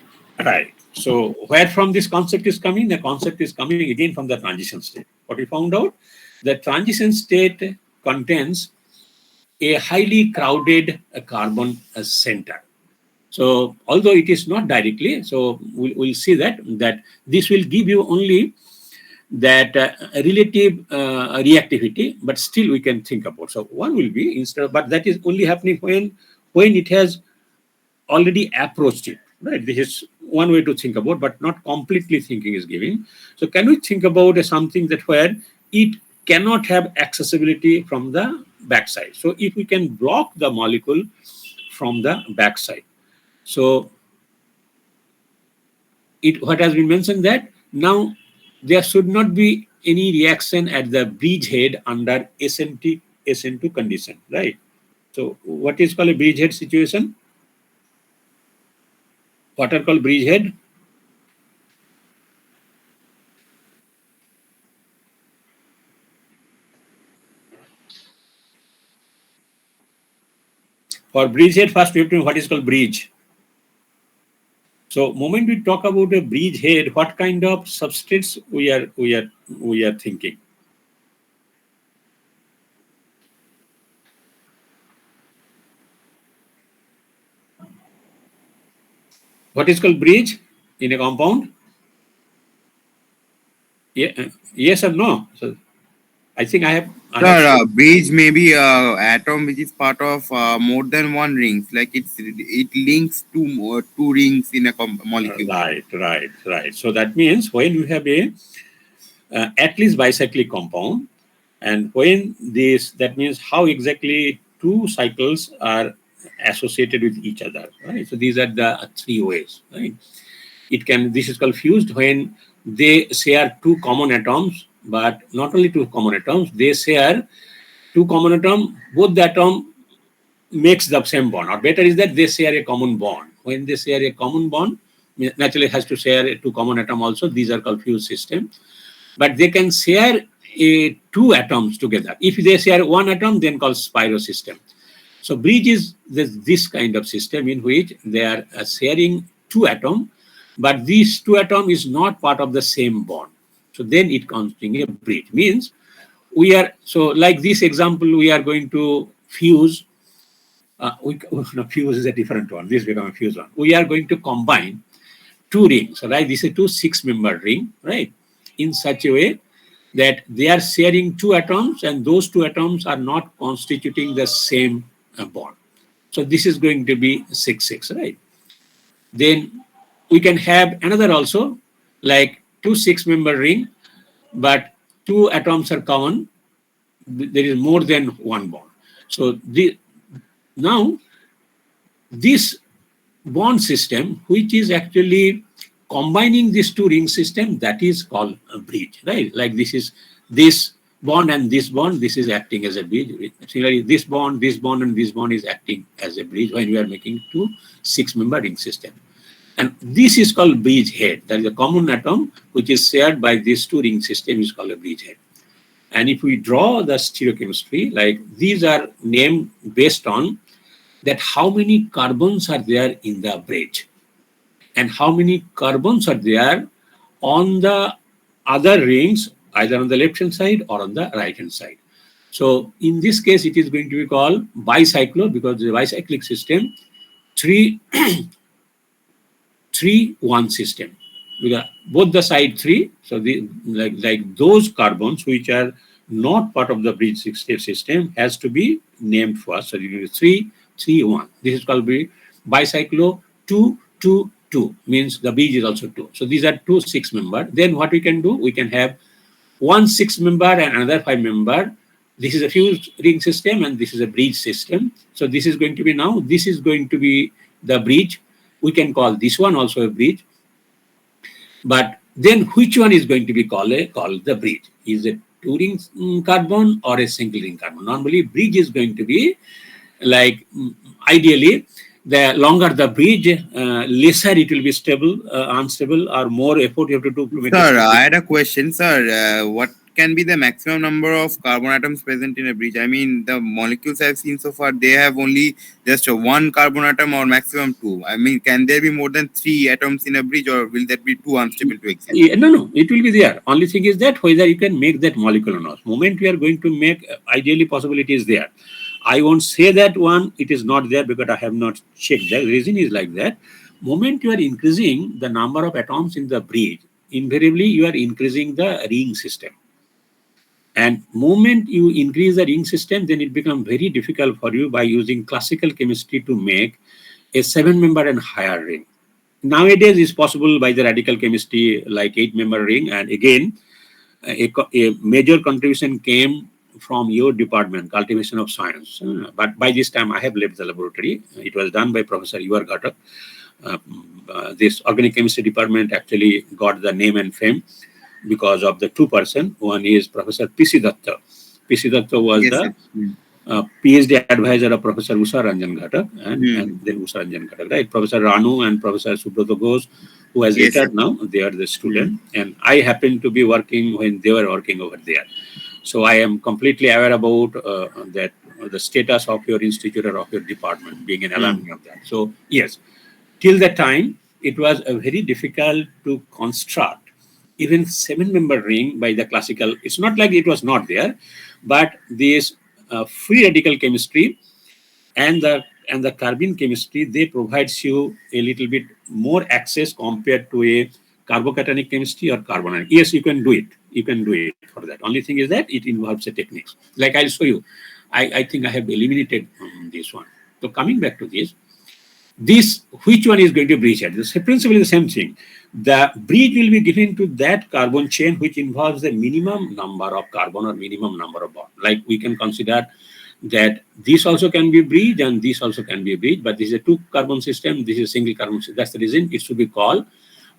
Right. So where from this concept is coming? The concept is coming again from the transition state. What we found out, the transition state contains a highly crowded carbon center. So although it is not directly, so we'll see that this will give you only that relative reactivity, but still we can think about. So one will be instead of, but that is only happening when it has already approached it, right? This is one way to think about, but not completely thinking is giving. So can we think about something that where it cannot have accessibility from the backside? So if we can block the molecule from the backside, so what has been mentioned that now there should not be any reaction at the bridgehead under SN2 condition, right? So what is called a bridgehead situation? What are called bridgehead? For bridgehead, first we have to know what is called bridge. So, moment we talk about a bridgehead, what kind of substrates we are thinking? What is called bridge in a compound? Yeah, yes or no? So, I think I have. Bridge may be atom which is part of more than one rings. Like it links two rings in a molecule. Right. So that means when you have a at least bicyclic compound, and when that means how exactly two cycles are associated with each other, right? So these are the three ways, right? This is called fused when they share two common atoms, but not only two common atoms, they share two common atoms, both the atom makes the same bond, or better is that they share a common bond. When they share a common bond, naturally has to share 2 common atoms also. These are called fused system. But they can share 2 atoms together. If they share 1 atom, then called spiro system. So bridge is this kind of system in which they are sharing 2 atoms, but these 2 atoms is not part of the same bond. So then it comes to a bridge. Means we are, so like this example, we are going to fuse. Fuse is a different one. This becomes a fuse one. We are going to combine 2 rings, right? This is a 2 6-member ring, right? In such a way that they are sharing 2 atoms, and those 2 atoms are not constituting the same bond. So this is going to be 6-6, right? Then we can have another also, like 2 6-member ring, but 2 atoms are common. There is more than 1 bond. So now this bond system, which is actually combining these 2 ring system, that is called a bridge, right? Like this is this bond and this bond, this is acting as a bridge. Similarly, this bond, and this bond is acting as a bridge when we are making 2 6-member ring system. And this is called bridge head. That is a common atom which is shared by these 2 ring system is called a bridge head. And if we draw the stereochemistry, like these are named based on that how many carbons are there in the bridge and how many carbons are there on the other rings, either on the left hand side or on the right hand side. So in this case, it is going to be called bicyclo, because the bicyclic system 3-1 system. Because both the side 3, so the like those carbons which are not part of the bridge system has to be named first. So you get 3-3-1. This is called bicyclo 2-2-2, means the bridge is also 2. So these are 2 6-member. Then what we can do, we can have 1 6-member and another 5-member. This is a fused ring system and this is a bridge system. So this is going to be now, this is going to be the bridge. We can call this one also a bridge. But then which one is going to be called the bridge? Is it 2-ring carbon or a single-ring carbon? Normally, bridge is going to be like, ideally, the longer the bridge, lesser it will be stable, unstable, or more effort you have to do. To make Sir, I had a question, sir. What can be the maximum number of carbon atoms present in a bridge? I mean, the molecules I've seen so far, they have only just 1 carbon atom or maximum 2. I mean, can there be more than 3 atoms in a bridge, or will that be too unstable to exist? No, it will be there. Only thing is that whether you can make that molecule or not. Moment we are going to make, ideally possibility is there. I won't say that one, it is not there because I have not checked. The reason is like that. Moment you are increasing the number of atoms in the bridge, invariably you are increasing the ring system. And moment you increase the ring system, then it becomes very difficult for you by using classical chemistry to make a 7-member and higher ring. Nowadays it's possible by the radical chemistry like 8-member ring. And again, a major contribution came from your department, cultivation of science. But by this time I have left the laboratory. It was done by Professor Yuvar Ghatak. This organic chemistry department actually got the name and fame because of the 2 persons. One is Professor P.C. Datta. P.C. Datta was the PhD advisor of Professor Usha Ranjan Ghatak and then Usha Ranjan Ghatak, right? Professor Ranu and Professor Subrata Ghosh, who has retired now, they are the student. And I happened to be working when they were working over there. So I am completely aware about that the status of your institute or of your department, being an alumni of that. So yes, till that time, it was very difficult to construct even 7-member ring by the classical. It's not like it was not there, but this free radical chemistry and the carbon chemistry, they provides you a little bit more access compared to a carbocationic chemistry or carbonic. Yes, you can do it. You can do it for that. Only thing is that it involves a techniques. Like I'll show you. I think I have eliminated this one. So coming back to this, which one is going to bridge it? It's principally the same thing. The bridge will be given to that carbon chain which involves the minimum number of carbon or minimum number of bond. Like we can consider that this also can be bridge and this also can be a bridge, but this is a 2-carbon system, this is a single carbon system. That's the reason it should be called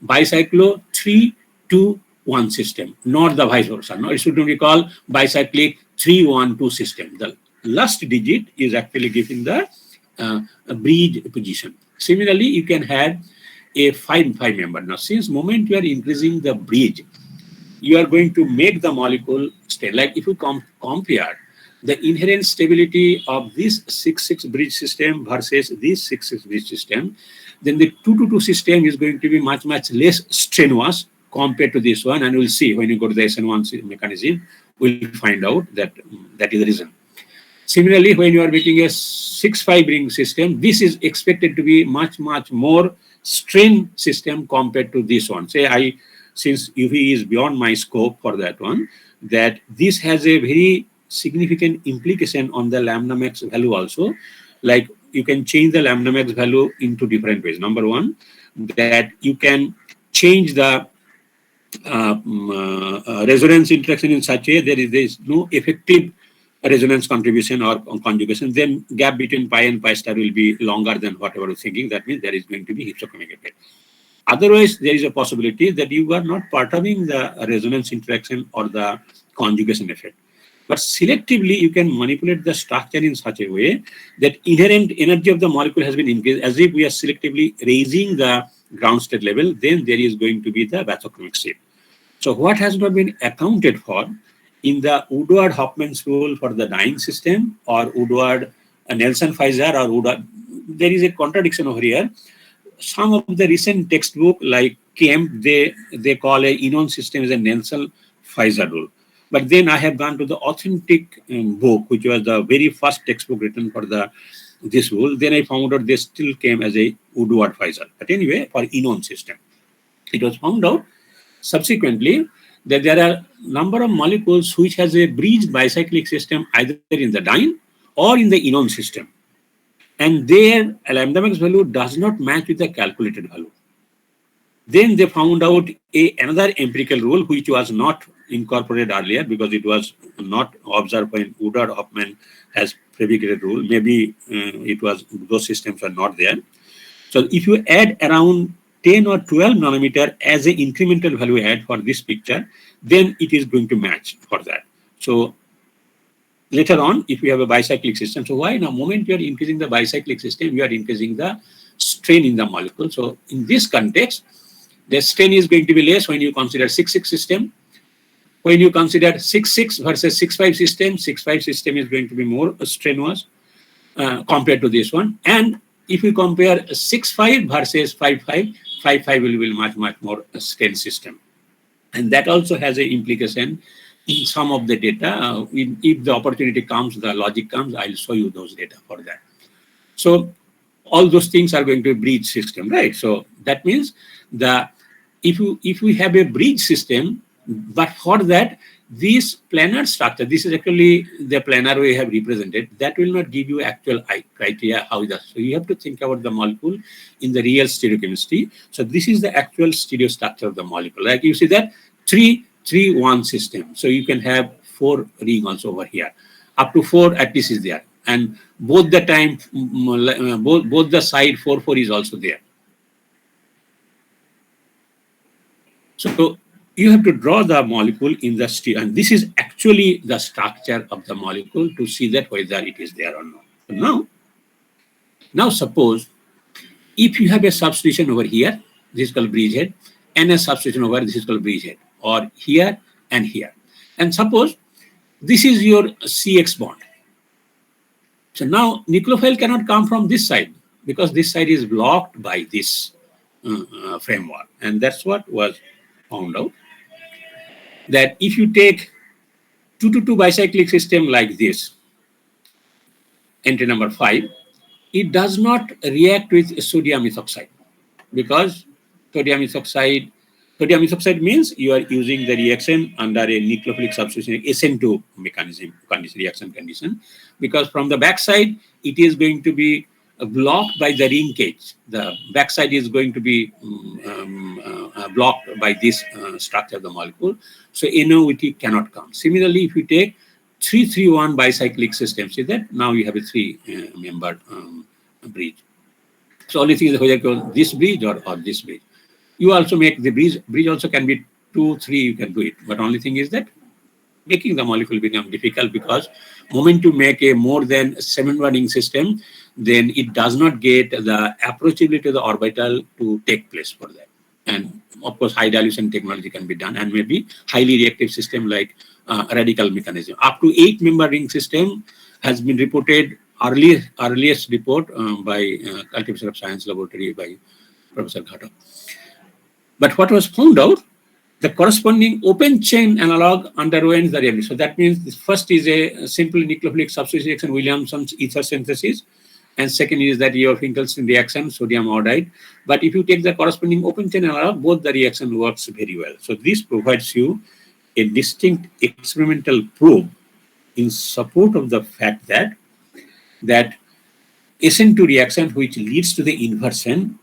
bicyclo 3-2-1 system, not the vice versa. No, it should be called bicyclic 3-1-2 system. The last digit is actually given the bridge position. Similarly, you can have a 5 member. Now, since moment you are increasing the bridge, you are going to make the molecule stay. Like if you compare the inherent stability of this 6-6 bridge system versus this 6-6 bridge system, then the 2-2-2 system is going to be much less strenuous compared to this one. And we'll see when you go to the SN1 mechanism, we'll find out that that is the reason. Similarly, when you are making a 6-5 ring system, this is expected to be much more strain system compared to this one. Say since UV is beyond my scope for that one, that this has a very significant implication on the lambda max value also. Like you can change the lambda max value into different ways. Number one, that you can change the resonance interaction in such a there is no effective resonance contribution or conjugation, then gap between pi and pi star will be longer than whatever you're thinking. That means there is going to be hypsochromic effect. Otherwise, there is a possibility that you are not perturbing the resonance interaction or the conjugation effect. But selectively, you can manipulate the structure in such a way that inherent energy of the molecule has been increased. As if we are selectively raising the ground state level, then there is going to be the bathochromic shift. So what has not been accounted for in the Woodward-Hofmann's rule for the dying system or Woodward-Nelson-Pfizer or Woodward, there is a contradiction over here. Some of the recent textbook like Kemp, they call a Enon system as a Nelson-Pfizer rule. But then I have gone to the authentic book, which was the very first textbook written for this rule. Then I found out they still came as a Woodward-Pfizer. But anyway, for Enon system, it was found out subsequently that there are number of molecules which has a bridged bicyclic system either in the dyne or in the Enon system. And their lambda max value does not match with the calculated value. Then they found out another empirical rule which was not incorporated earlier because it was not observed when Woodward-Hofmann has fabricated rule. Maybe it was those systems are not there. So if you add around 10 or 12 nanometer as an incremental value add for this picture, then it is going to match for that. So later on, if you have a bicyclic system, so why now moment you are increasing the bicyclic system, you are increasing the strain in the molecule. So in this context, the strain is going to be less when you consider 6-6 system. When you consider 6-6 versus 6-5 system, 6-5 system is going to be more strenuous compared to this one. And if you compare 6-5 versus 5-5, 5-5 will be much more strain system. And that also has an implication in some of the data. If the opportunity comes, the logic comes, I'll show you those data for that. So all those things are going to be bridge system, right? So that means if we have a bridge system, but for that, this planar structure, this is actually the planar we have represented, that will not give you actual criteria how it does. So you have to think about the molecule in the real stereochemistry. So this is the actual stereo structure of the molecule. Like you see that 3-3-1 system. So you can have 4 ring also over here. Up to 4 at least is there. And both the time, both the side 4-4 is also there. So you have to draw the molecule in the stereo, and this is actually the structure of the molecule to see that whether it is there or not. So now suppose if you have a substitution over here, this is called bridgehead, and a substitution over this is called bridgehead, or here and here. And suppose this is your CX bond. So now nucleophile cannot come from this side because this side is blocked by this framework, and that's what was found out. That if you take 2-2 bicyclic system like this, entry number 5, it does not react with sodium ethoxide because sodium ethoxide means you are using the reaction under a nucleophilic substitution SN2 reaction condition, because from the backside it is going to be blocked by the ring cage. The backside is going to be blocked by this structure of the molecule. So NOET cannot come. Similarly, if you take 3-3-1 bicyclic system, see that now you have a 3-membered bridge. So only thing is whether you go this bridge or this bridge. You also make the bridge also can be 2-3, you can do it. But only thing is that making the molecule become difficult, because moment you make a more than 7-1 ring system, then it does not get the approachability of the orbital to take place for that. And of course, high dilution technology can be done, and maybe highly reactive system like radical mechanism. Up to 8-member ring system has been reported, earliest report by Cultivation of Science Laboratory by Professor Ghatak. But what was found out, the corresponding open chain analog underwent the reaction. So that means this first is a simple nucleophilic substitution reaction, Williamson's ether synthesis, and second is that your Finkelstein reaction, sodium iodide. But if you take the corresponding open chain analog, both the reaction works very well. So this provides you a distinct experimental probe in support of the fact that SN2 reaction, which leads to the inversion,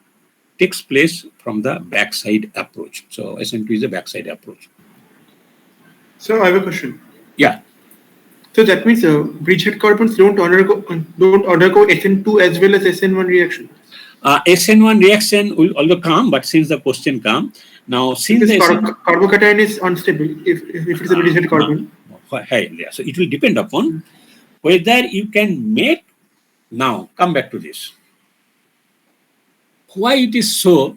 takes place from the backside approach. So SN2 is a backside approach. So I have a question. Yeah. So that means bridgehead carbons don't undergo SN2 as well as SN1 reaction. SN1 reaction will also come, but since the question come now, since Because the carbocation is unstable if it is a bridgehead carbon. Yeah. So it will depend upon whether you can make. Now come back to this. Why it is so,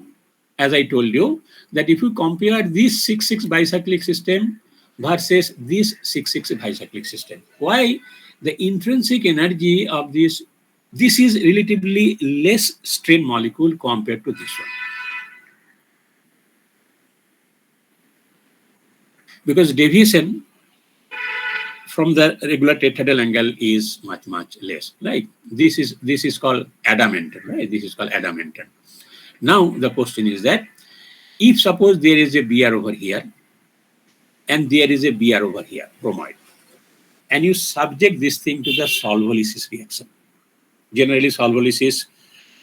as I told you, that if you compare this 6,6 bicyclic system versus this 6,6 bicyclic system, why the intrinsic energy of this is relatively less strain molecule compared to this one. Because deviation from the regular tetrahedral angle is much less, right? This is called adamantine, right? This is called adamantine. Now the question is that if suppose there is a Br over here and there is a Br over here, bromide, and you subject this thing to the solvolysis reaction. Generally solvolysis,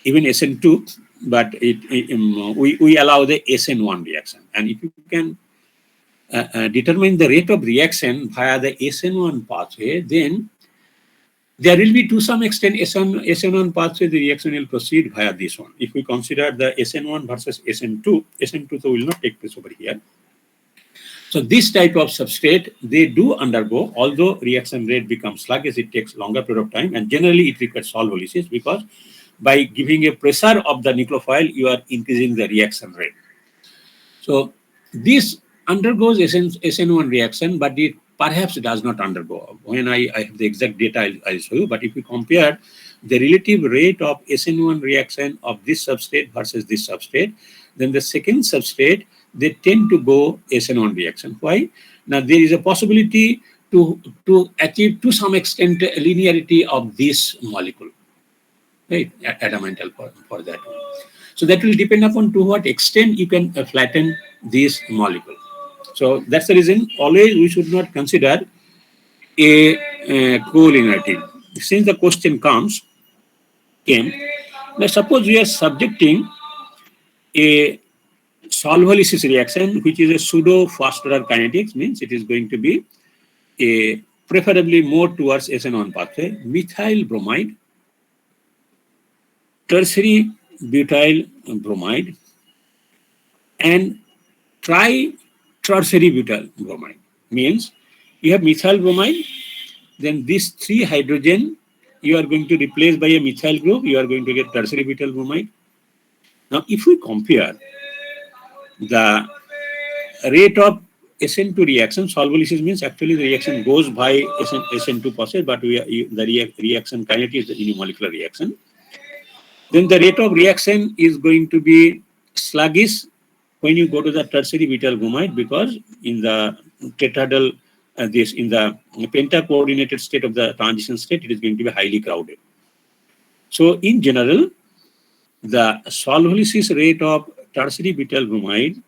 even SN2, but we allow the SN1 reaction. And if you can determine the rate of reaction via the SN1 pathway, then there will be to some extent SN1 pathway, the reaction will proceed via this one. If we consider the SN1 versus SN2, SN2 will not take place over here. So this type of substrate, they do undergo, although reaction rate becomes sluggish, it takes longer period of time, and generally it requires solvolysis, because by giving a pressure of the nucleophile, you are increasing the reaction rate. So this undergoes SN1 reaction, but it perhaps does not undergo. When I have the exact data, I'll show you. But if you compare the relative rate of SN1 reaction of this substrate versus this substrate, then the second substrate, they tend to go SN1 reaction. Why? Now there is a possibility to achieve to some extent linearity of this molecule, right? Adamantine for that. So that will depend upon to what extent you can flatten this molecule. So that's the reason always we should not consider a collinearity. Since the question came, now suppose we are subjecting a solvolysis reaction, which is a pseudo fast order kinetics, means it is going to be a preferably more towards SN1 pathway, methyl bromide, tertiary butyl bromide, and tri-tertiary butyl bromide. Means you have methyl bromide, then these 3 hydrogen you are going to replace by a methyl group, you are going to get tertiary butyl bromide. Now if we compare the rate of SN2 reaction, solvolysis means actually the reaction goes by SN2 process, but the reaction kinetics is the unimolecular reaction. Then the rate of reaction is going to be sluggish when you go to the tertiary butyl bromide, because in the tetrahedral, in the penta-coordinated state of the transition state, it is going to be highly crowded. So in general, the solvolysis rate of tertiary butyl bromide,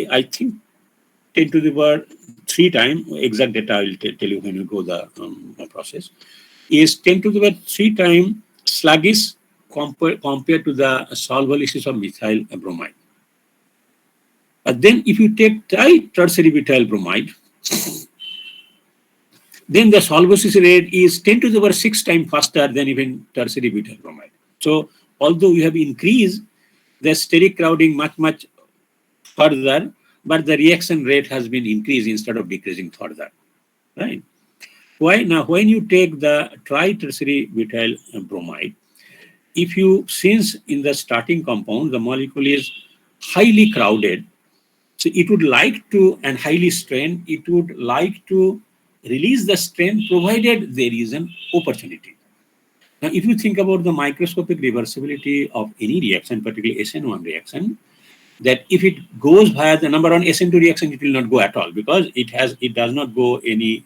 I think 10 to the power 3 times, exact data I will tell you when you go the process, is 10 to the power 3 times sluggish compared to the solvolysis of methyl bromide. But then if you take tri-tertiary butyl bromide, then the solvolysis rate is 10 to the power 6 times faster than even tertiary butyl bromide. So although you have increased the steric crowding much further, but the reaction rate has been increased instead of decreasing further. right? Why? Now, when you take the tri-tertiary butyl bromide, if you, since in the starting compound, the molecule is highly crowded, so it would like to, and highly strained, it would like to release the strain provided there is an opportunity. Now, if you think about the microscopic reversibility of any reaction, particularly SN1 reaction, that if it goes via the number one SN2 reaction, it will not go at all because it does not go any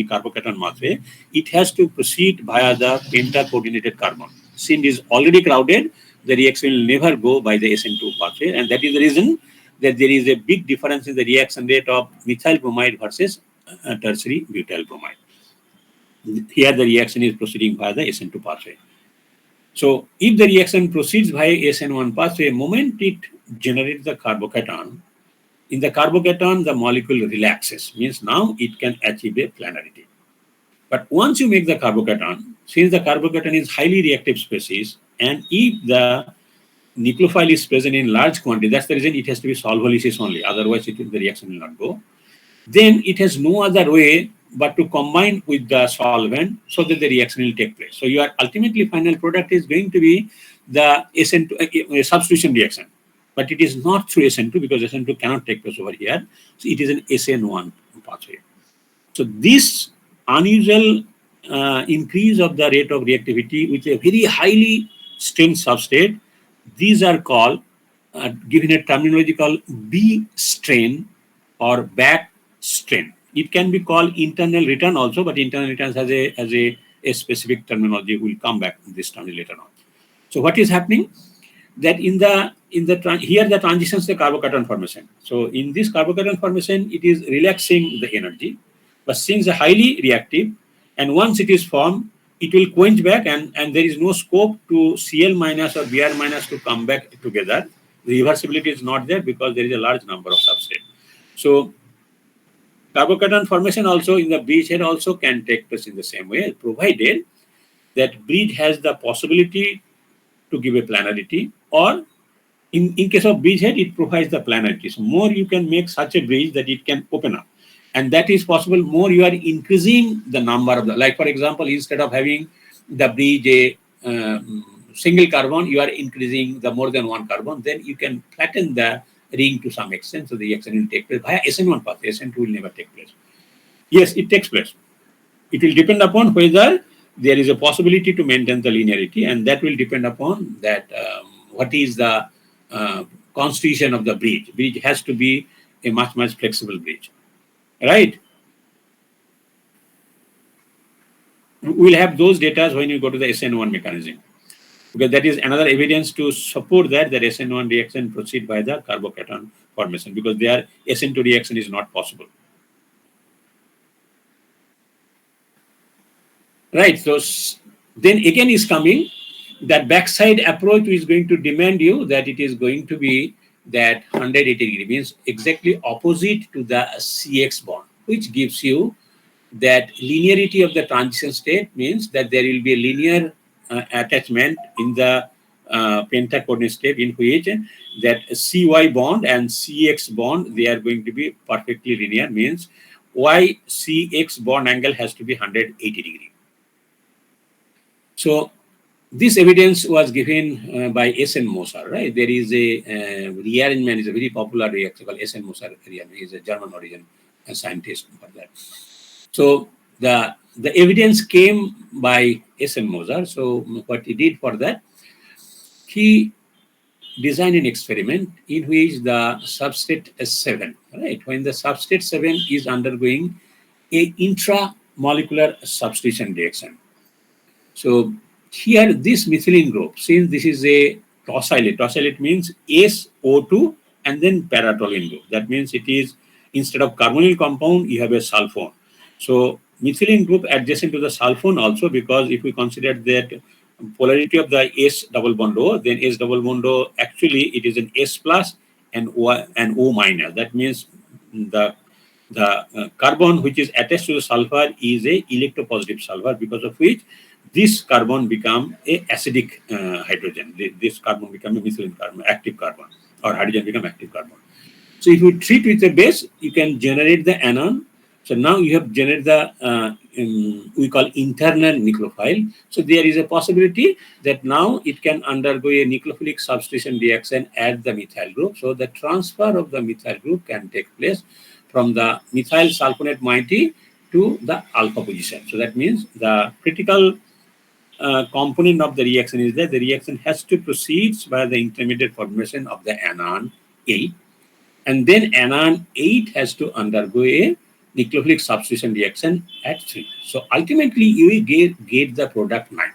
carbocation pathway. It has to proceed via the penta-coordinated carbon. Since it is already crowded, the reaction will never go by the SN2 pathway, and that is the reason that there is a big difference in the reaction rate of methyl bromide versus tertiary butyl bromide. Here, the reaction is proceeding via the SN2 pathway. So if the reaction proceeds via SN1 pathway, moment it generates the carbocation, in the carbocation the molecule relaxes, means now it can achieve a planarity. But once you make the carbocation, since the carbocation is highly reactive species, and if the nucleophile is present in large quantity, that's the reason it has to be solvolysis only, otherwise the reaction will not go. Then it has no other way but to combine with the solvent so that the reaction will take place. So your ultimately final product is going to be the SN2 substitution reaction, but it is not through SN2 because SN2 cannot take place over here. So it is an SN1 pathway. So this unusual increase of the rate of reactivity with a very highly strained substrate, these are called, given a terminology called B strain or back strain. It can be called internal return also, but internal returns has a specific terminology. We'll come back to this term later on. So what is happening? That here the transitions to carbocation formation. So in this carbocation formation, it is relaxing the energy, but since it's highly reactive, and once it is formed, it will quench back, and there is no scope to Cl minus or Br minus to come back together. The reversibility is not there because there is a large number of substrates. So carbocation formation also in the bridgehead also can take place in the same way, provided that bridge has the possibility to give a planarity, or in case of bridgehead, it provides the planarity. So more you can make such a bridge that it can open up. And that is possible, more you are increasing the number of the, like for example, instead of having the bridge a single carbon, you are increasing the more than one carbon, then you can flatten the ring to some extent, so the reaction will take place via SN1 path. SN2 will never take place. Yes, it takes place. It will depend upon whether there is a possibility to maintain the linearity, and that will depend upon that what is the constitution of the bridge. Bridge has to be a much flexible bridge, right? We'll have those data when you go to the SN1 mechanism, because that is another evidence to support that SN1 reaction proceed by the carbocation formation, because their SN2 reaction is not possible. Right, so then again is coming that backside approach is going to demand you that it is going to be that 180 degree, means exactly opposite to the CX bond, which gives you that linearity of the transition state, means that there will be a linear attachment in the pentacoordinate state in which that CY bond and CX bond, they are going to be perfectly linear, means YCX bond angle has to be 180 degree. So this evidence was given by S.N. Moser, right? There is a rearrangement, is a very popular reaction called S.N. Moser rearrangement. He is a German origin scientist for that. So the evidence came by S.N. Moser. So what he did for that, he designed an experiment in which the substrate S7, right? When the substrate 7 is undergoing a intramolecular substitution reaction. So here this methylene group, since this is a tosylate means SO2 and then paratoluene group. That means it is, instead of carbonyl compound, you have a sulfone. So methylene group adjacent to the sulfone also, because if we consider that polarity of the S double bond O, then S double bond O, actually it is an S plus and O minus. That means the carbon which is attached to the sulfur is a electropositive sulfur, because of which this carbon become a acidic hydrogen. This carbon become a methylene carbon, active carbon, or hydrogen become active carbon. So if you treat with a base, you can generate the anion, So now you have generated the we call internal nucleophile. So there is a possibility that now it can undergo a nucleophilic substitution reaction at the methyl group. So the transfer of the methyl group can take place from the methyl sulfonate moiety to the alpha position. So that means the critical component of the reaction is that the reaction has to proceed by the intermediate formation of the anion 8, and then anion 8 has to undergo a nucleophilic substitution reaction at 3. So ultimately you will get the product 9.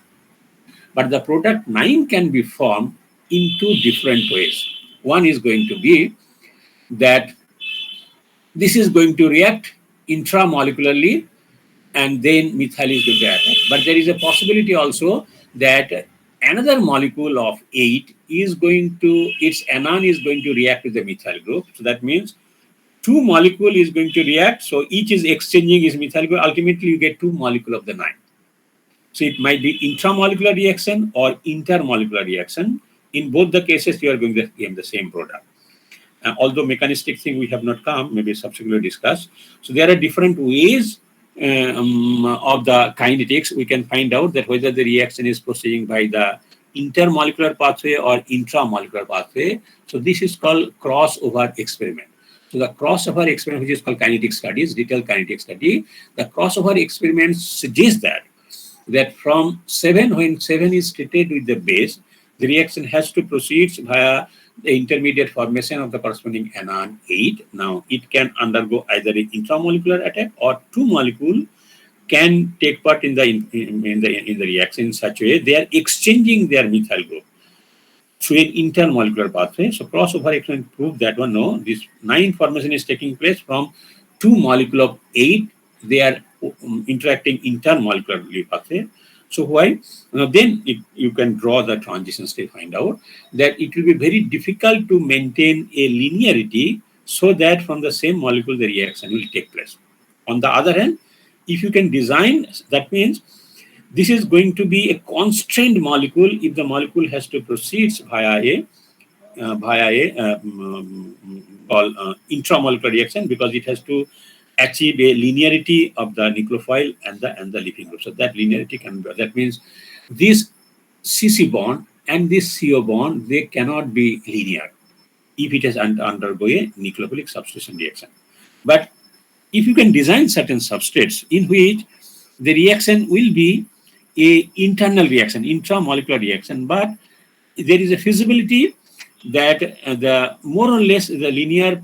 But the product 9 can be formed in two different ways. One is going to be that this is going to react intramolecularly and then methyl is going to attack. But there is a possibility also that another molecule of 8 is going to, its anion is going to react with the methyl group. So that means two molecule is going to react. So each is exchanging its methyl group. Ultimately, you get two molecule of the 9. So it might be intramolecular reaction or intermolecular reaction. In both the cases, you are going to get the same product. Although mechanistic thing we have not come, maybe subsequently discussed. So there are different ways of the kinetics. We can find out that whether the reaction is proceeding by the intermolecular pathway or intramolecular pathway. So this is called crossover experiment. So the crossover experiment, which is called kinetic studies, detailed kinetic study, the crossover experiment suggests that from 7, when 7 is treated with the base, the reaction has to proceed via the intermediate formation of the corresponding anion 8. Now it can undergo either an intramolecular attack or two molecules can take part in the reaction in such a way they are exchanging their methyl group through an intermolecular pathway. So crossover experiment proved that one, no, this 9 formation is taking place from two molecule of 8. They are interacting intermolecular pathway. So why? Then you can draw the transitions to find out that it will be very difficult to maintain a linearity so that from the same molecule the reaction will take place. On the other hand, if you can design, that means this is going to be a constrained molecule if the molecule has to proceed via a intramolecular reaction, because it has to achieve a linearity of the nucleophile and the leaving group. So that linearity can be, that means this CC bond and this CO bond, they cannot be linear if it has undergo a nucleophilic substitution reaction. But if you can design certain substrates in which the reaction will be a internal reaction, intramolecular reaction, but there is a feasibility that the more or less the linear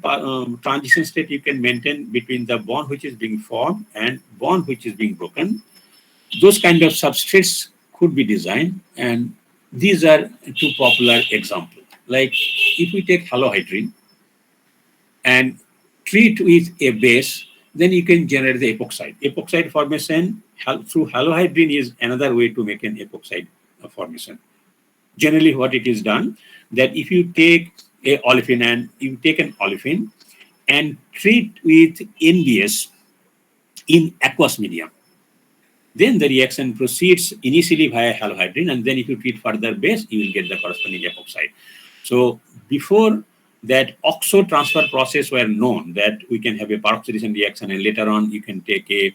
transition state you can maintain between the bond which is being formed and bond which is being broken. Those kind of substrates could be designed, and these are two popular examples. Like if we take halohydrine and treat with a base, then you can generate the epoxide. Epoxide formation through halohydrine is another way to make an epoxide formation. Generally, what it is done, that if you take a olefin and you take an olefin and treat with NBS in aqueous medium, then the reaction proceeds initially via halohydrine, and then if you treat further base, you will get the corresponding epoxide. So before that oxo transfer process were known, that we can have a peroxidation reaction and later on you can take a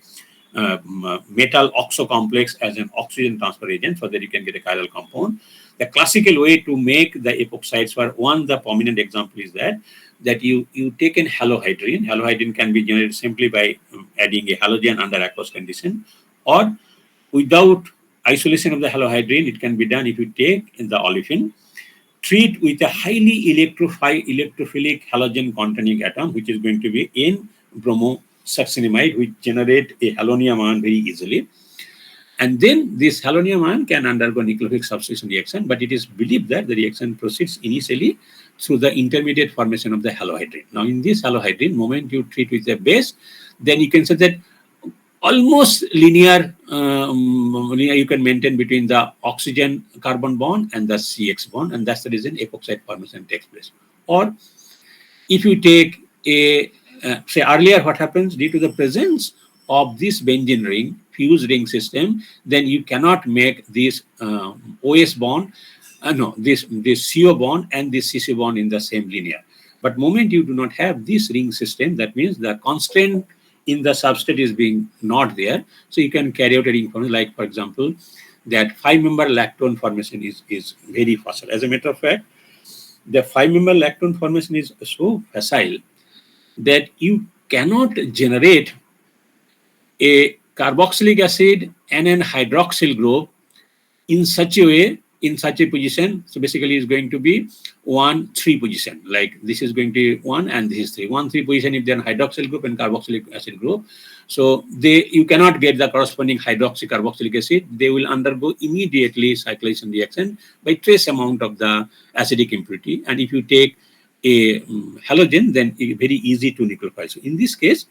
metal oxo complex as an oxygen transfer agent so that you can get a chiral compound. The classical way to make the epoxides were, one, the prominent example is that you take an halohydrine. Halohydrine can be generated simply by adding a halogen under aqueous condition, or without isolation of the halohydrine, it can be done if you take the olefin, treat with a highly electrophilic halogen containing atom, which is going to be in bromosuccinimide, which generate a halonium ion very easily. And then this halonium ion can undergo nucleophilic substitution reaction, but it is believed that the reaction proceeds initially through the intermediate formation of the halohydrine. Now, in this halohydrine, moment you treat with a base, then you can say that almost linear you can maintain between the oxygen carbon bond and the CX bond, and that's the reason epoxide formation takes place. Or if you take a, say earlier what happens, due to the presence of this benzene ring, fused ring system, then you cannot make this OS bond, this CO bond and this CC bond in the same linear. But moment you do not have this ring system, that means the constraint in the substrate is being not there. So you can carry out any information, like for example, that 5-member lactone formation is very facile. As a matter of fact, the 5-member lactone formation is so facile that you cannot generate a carboxylic acid and an hydroxyl group in such a way, in such a position. So basically it's going to be 1-3 position, like this is going to be 1 and this is 3. 1-3 position if they're hydroxyl group and carboxylic acid group. So you cannot get the corresponding hydroxycarboxylic acid. They will undergo immediately cyclization reaction by trace amount of the acidic impurity. And if you take a halogen, then it's very easy to nucleophile. So in this case,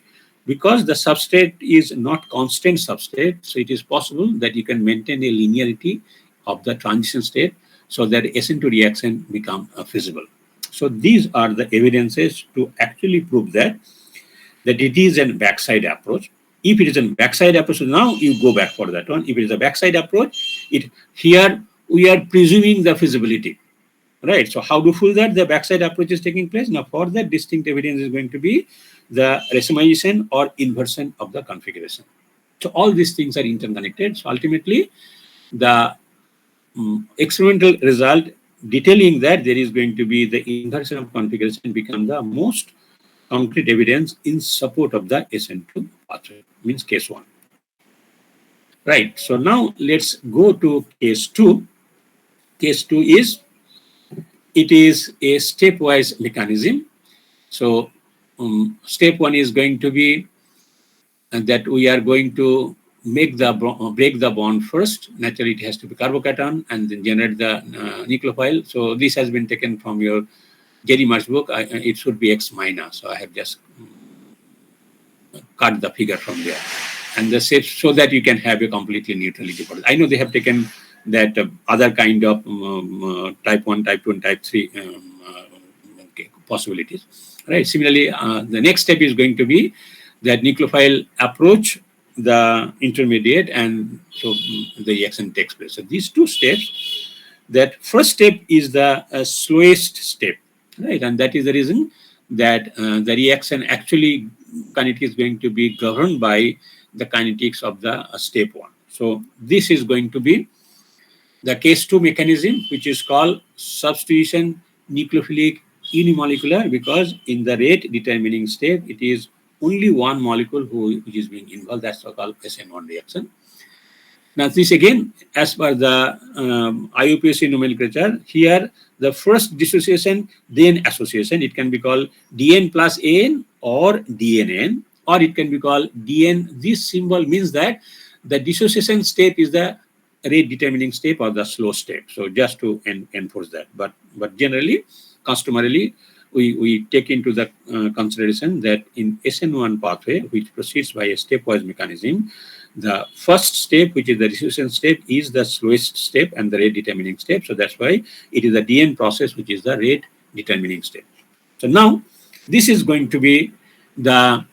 because the substrate is not constant substrate, so it is possible that you can maintain a linearity of the transition state so that SN2 reaction become feasible. So these are the evidences to actually prove that it is a backside approach. If it is a backside approach, so now you go back for that one. If it is a backside approach, here we are presuming the feasibility, right? So how to prove that the backside approach is taking place? Now for that, distinct evidence is going to be the racemization or inversion of the configuration. So all these things are interconnected. So ultimately, the experimental result detailing that there is going to be the inversion of configuration become the most concrete evidence in support of the SN2 pathway, means case 1. Right, so now let's go to case 2. Case 2 is, it is a stepwise mechanism. So step 1 is going to be that we are going to break the bond first. Naturally, it has to be carbocation and then generate the nucleophile. So this has been taken from your Jerry Marsh book. It should be X minus. So I have just cut the figure from there. And the steps so that you can have a completely neutrality for it. I know they have taken that other kind of type 1, type 2, and type 3 possibilities. Right. Similarly, the next step is going to be that nucleophile approach the intermediate, and so the reaction takes place. So these two steps, that first step is the slowest step, right? And that is the reason that the reaction actually kinetic is going to be governed by the kinetics of the step 1. So this is going to be the case 2 mechanism, which is called substitution nucleophilic unimolecular, because in the rate determining step, it is only one molecule which is being involved. That's called SN1 reaction. Now this again, as per the IUPAC nomenclature, here the first dissociation, then association. It can be called DN plus AN or DNN, or it can be called DN. This symbol means that the dissociation step is the rate determining step or the slow step. So just to enforce that. But generally, customarily, we take into the consideration that in SN1 pathway, which proceeds by a stepwise mechanism, the first step, which is the dissociation step, is the slowest step and the rate determining step. So that's why it is the DN process, which is the rate determining step. So now this is going to be the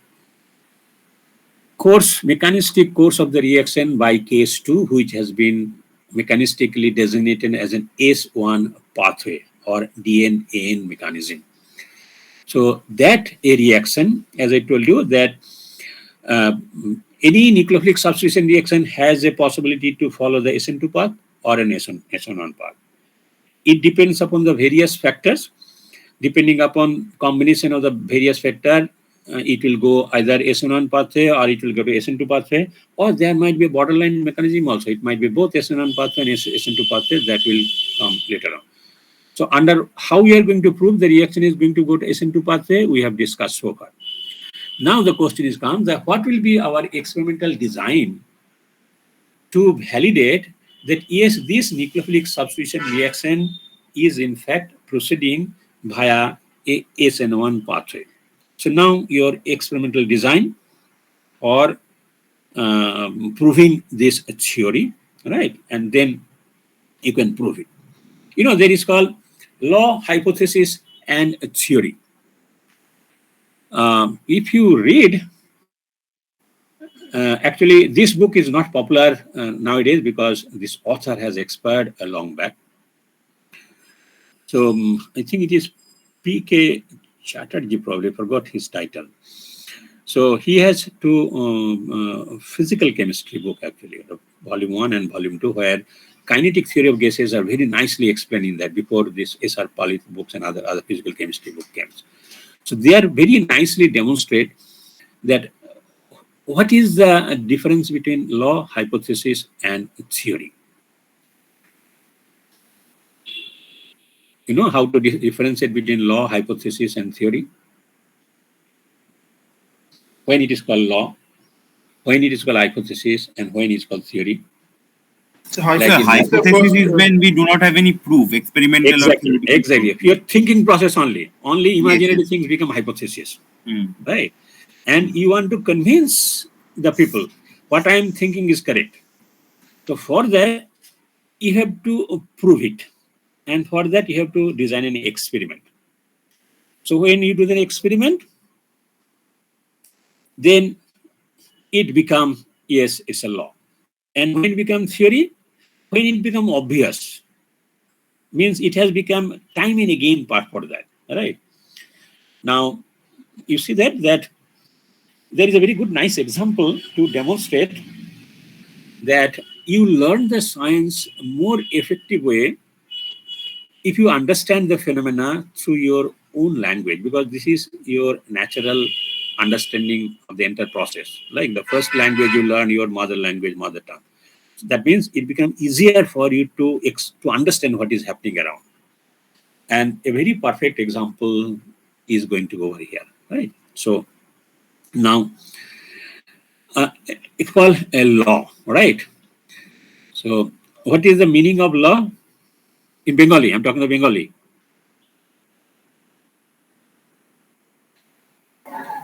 mechanistic course of the reaction by case 2, which has been mechanistically designated as an S1 pathway or DN-AN mechanism. So that a reaction, as I told you, that any nucleophilic substitution reaction has a possibility to follow the SN2 path or an SN1 path. It depends upon the various factors. Depending upon combination of the various factors, it will go either SN1 pathway or it will go to SN2 pathway, or there might be a borderline mechanism also. It might be both SN1 pathway and SN2 pathway. That will come later on. So under how we are going to prove the reaction is going to go to SN2 pathway, we have discussed so far. Now the question is comes that what will be our experimental design to validate that yes, this nucleophilic substitution reaction is in fact proceeding via a SN1 pathway. So now your experimental design or proving this theory, right? And then you can prove it. You know, there is called law, hypothesis, and theory. If you read, actually, this book is not popular nowadays because this author has expired a long back. So I think it is P.K. Chatterjee, probably forgot his title. So he has two physical chemistry book actually, volume 1 and volume 2, where kinetic theory of gases are very nicely explained in that before this SR Palith books and other physical chemistry book came. So they are very nicely demonstrate that what is the difference between law, hypothesis, and theory. You know how to differentiate between law, hypothesis, and theory? When it is called law, when it is called hypothesis, and when it is called theory. So Like The in hypothesis is when we do not have any proof, experimental or Exactly, theoretical exactly. proof. Your thinking process only imaginary Yes. things become hypothesis, Hmm. right? And you want to convince the people what I am thinking is correct. So for that, you have to prove it. And for that, you have to design an experiment. So when you do the experiment, then it becomes, yes, it's a law. And when it becomes theory, when it becomes obvious, means it has become time and again part for that, right? Now, you see that there is a very good, nice example to demonstrate that you learn the science more effective way if you understand the phenomena through your own language, because this is your natural understanding of the entire process. Like the first language you learn, your mother language, mother tongue. That means it becomes easier for you to understand what is happening around. And a very perfect example is going to go over here, right? So now it's called a law, right? So what is the meaning of law in Bengali? I'm talking about Bengali.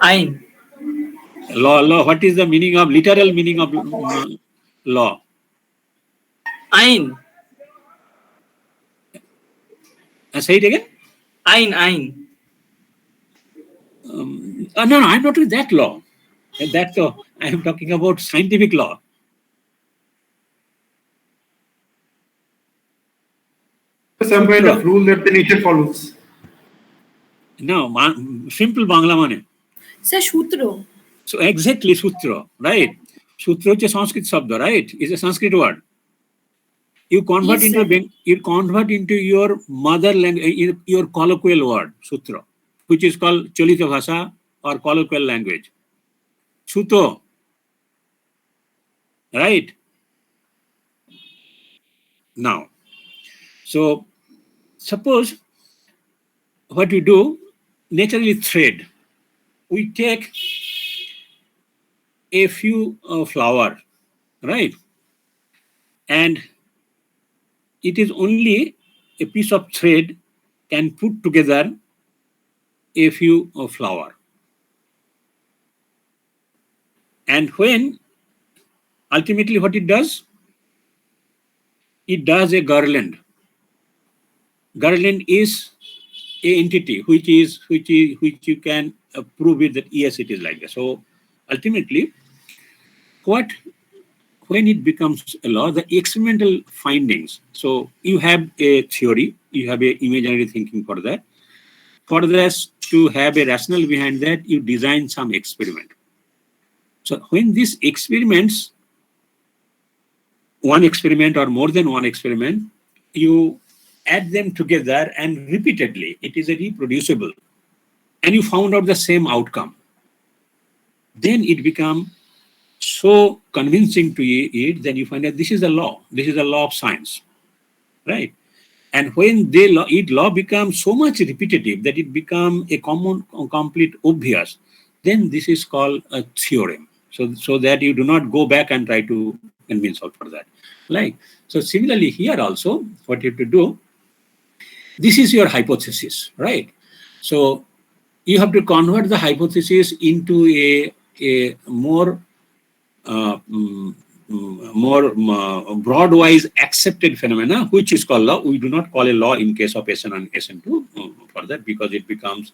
Ain. Law. What is the meaning of literal meaning of law? Ain. Say it again. Ain. No, I'm not with that law. That law. I am talking about scientific law. some kind of rule that the nature follows. No, simple Bangla mane. Sir, Shutro. So exactly Sutra, right? Sutra is a Sanskrit sabda, right? It's a Sanskrit word. You convert Yes, into your mother language, your colloquial word, Sutra, which is called Chalita Bhasha or colloquial language. Suto, right? Now, so suppose what we do, naturally thread. We take a few flower, right? And it is only a piece of thread can put together a few flower. And when ultimately what it does a garland. Garland is a entity which you can prove it that yes, it is like that. So ultimately, when it becomes a law, the experimental findings. So you have a theory, you have a imaginary thinking for that. For this to have a rationale behind that, you design some experiment. So when these experiments, one experiment or more than one experiment, you add them together and repeatedly, it is a reproducible, and you found out the same outcome, then it becomes so convincing to it, then you find that this is a law of science, right? And when law becomes so much repetitive that it becomes a complete obvious, then this is called a theorem. So that you do not go back and try to convince out for that. Like, so similarly here also, what you have to do, this is your hypothesis, right? So you have to convert the hypothesis into a more broad-wise accepted phenomena, which is called law. We do not call a law in case of SN and SN2 for that, because it becomes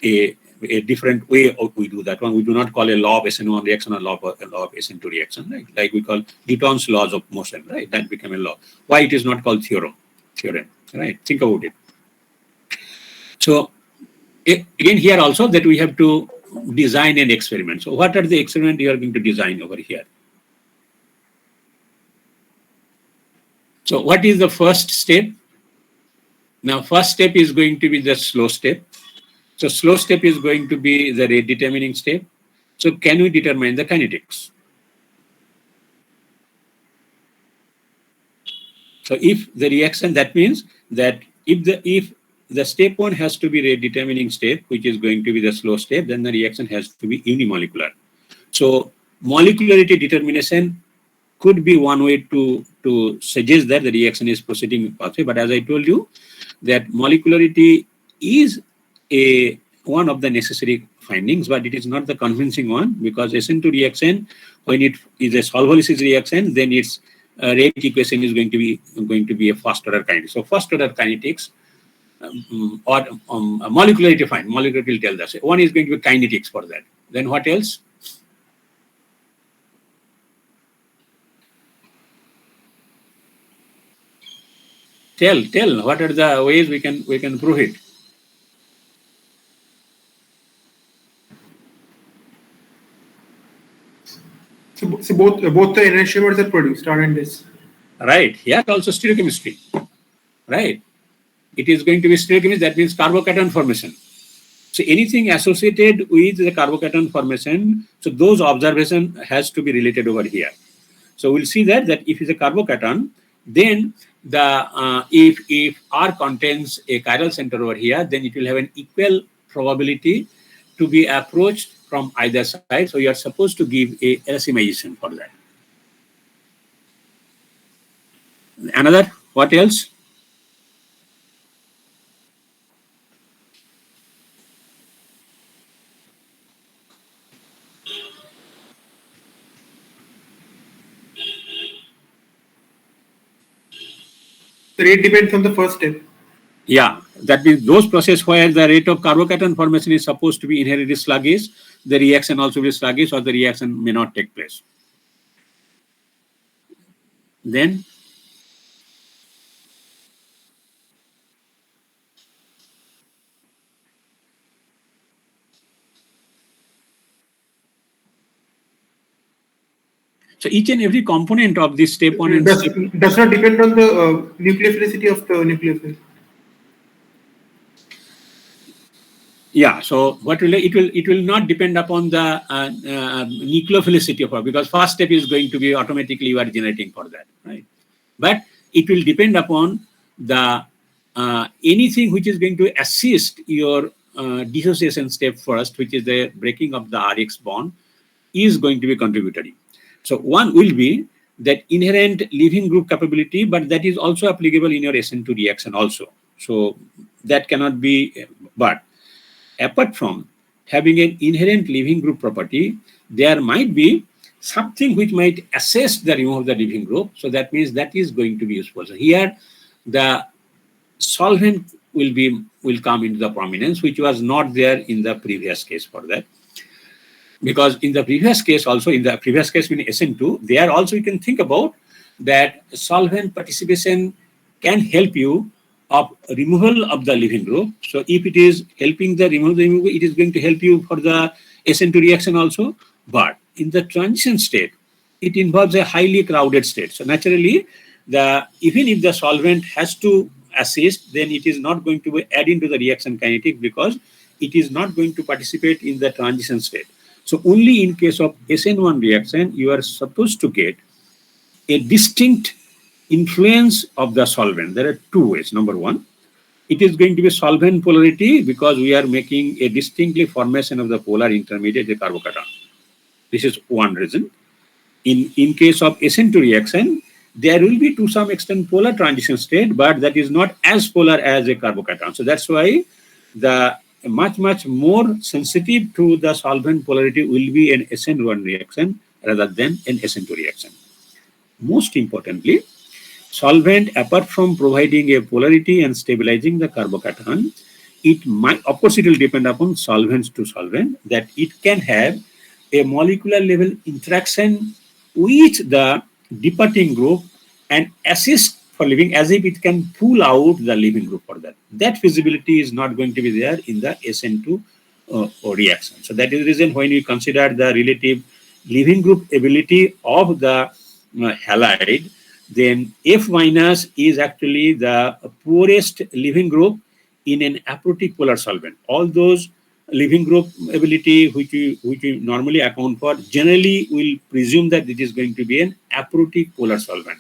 a different way of we do that one. We do not call a law of SN1 reaction or law of SN2 reaction, right? Like we call Newton's laws of motion, right? That became a law. Why it is not called theorem, right? Think about it. So again, here also that we have to design an experiment. So what are the experiments you are going to design over here? So what is the first step? Now, first step is going to be the slow step. So slow step is going to be the rate determining step. So can we determine the kinetics? So if the reaction, that means that if the step 1 has to be rate determining step, which is going to be the slow step, then the reaction has to be unimolecular. So molecularity determination could be one way to suggest that the reaction is proceeding pathway. But as I told you, that molecularity is one of the necessary findings, but it is not the convincing one, because SN2 reaction, when it is a solvolysis reaction, then its rate equation is going to be a first order kinetics. So first order kinetics or molecularity fine. Molecularity will tell us. One is going to be kinetics for that. Then what else? Tell. What are the ways we can prove it? So both the enantiomers are produced, aren't they? Right. Here also stereochemistry. Right. It is going to be stereochemistry. That means carbocation formation. So anything associated with the carbocation formation, so those observation has to be related over here. So we'll see that if it's a carbocation, then the if R contains a chiral center over here, then it will have an equal probability to be approached from either side. So you are supposed to give a racemization for that. Another, what else? The rate depends on the first step. Yeah, that means those processes where the rate of carbocation formation is supposed to be inherently sluggish, the reaction also will be sluggish, or the reaction may not take place. Then so each and every component of this step 1 and step does not depend on the nucleophilicity of the nucleophile. Yeah, so what will it will not depend upon the nucleophilicity of it, because first step is going to be automatically you are generating for that, right? But it will depend upon the anything which is going to assist your dissociation step first, which is the breaking of the Rx bond, is going to be contributory. So one will be that inherent leaving group capability, but that is also applicable in your SN2 reaction also. So that cannot be, but apart from having an inherent leaving group property, there might be something which might assist the removal of the leaving group. So that means that is going to be useful. So here the solvent will come into the prominence, which was not there in the previous case for that. Because in the previous case also, in the previous case in SN2, there also you can think about that solvent participation can help you of removal of the leaving group. So if it is helping the removal of the leaving group, it is going to help you for the SN2 reaction also. But in the transition state, it involves a highly crowded state. So naturally, even if the solvent has to assist, then it is not going to be adding to the reaction kinetic, because it is not going to participate in the transition state. So only in case of SN1 reaction, you are supposed to get a distinct influence of the solvent. There are two ways. Number one, it is going to be solvent polarity, because we are making a distinctly formation of the polar intermediate, the carbocation. This is one reason. In case of SN2 reaction, there will be to some extent polar transition state, but that is not as polar as a carbocation. So that's why the much more sensitive to the solvent polarity will be an SN1 reaction rather than an SN2 reaction. Most importantly, solvent, apart from providing a polarity and stabilizing the carbocation, it might, of course, it will depend upon solvents to solvent, that it can have a molecular level interaction with the departing group and assist for leaving, as if it can pull out the leaving group for that. That feasibility is not going to be there in the SN2 reaction. So that is the reason when we consider the relative leaving group ability of the halide, then F minus is actually the poorest leaving group in an aprotic polar solvent. All those leaving group ability which we normally account for, generally will presume that it is going to be an aprotic polar solvent.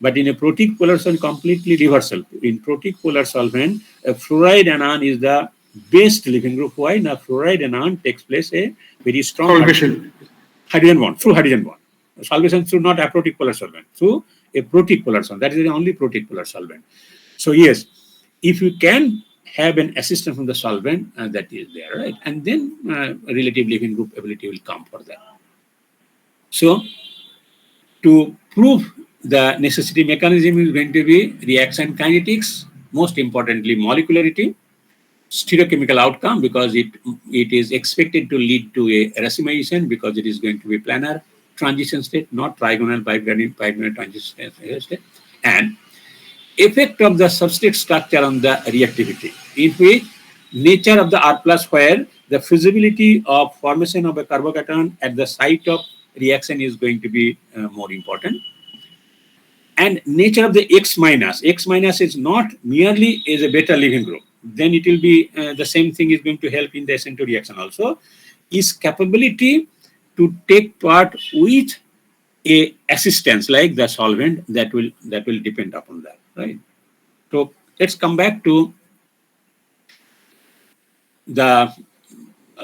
But in a protic polar solvent, completely reversal. In protic polar solvent, a fluoride anion is the best leaving group. Why? Now, fluoride anion takes place a very strong Solvation. hydrogen bond, through hydrogen bond. Solvation through not aprotic polar solvent, through a protic polar solvent. That is the only protic polar solvent. So yes, if you can have an assistance from the solvent, that is there, right? And then relative leaving group ability will come for that. So to prove the necessity mechanism is going to be reaction kinetics, most importantly molecularity, stereochemical outcome, because it is expected to lead to a racemization because it is going to be planar transition state, not trigonal bigradient transition state, and effect of the substrate structure on the reactivity, in which nature of the R plus, where the feasibility of formation of a carbocation at the site of reaction is going to be more important. And nature of the X minus. X minus is not merely is a beta leaving group. Then it will be the same thing is going to help in the SN2 reaction also. Is capability to take part with a assistance like the solvent that will depend upon that, right? So let's come back to the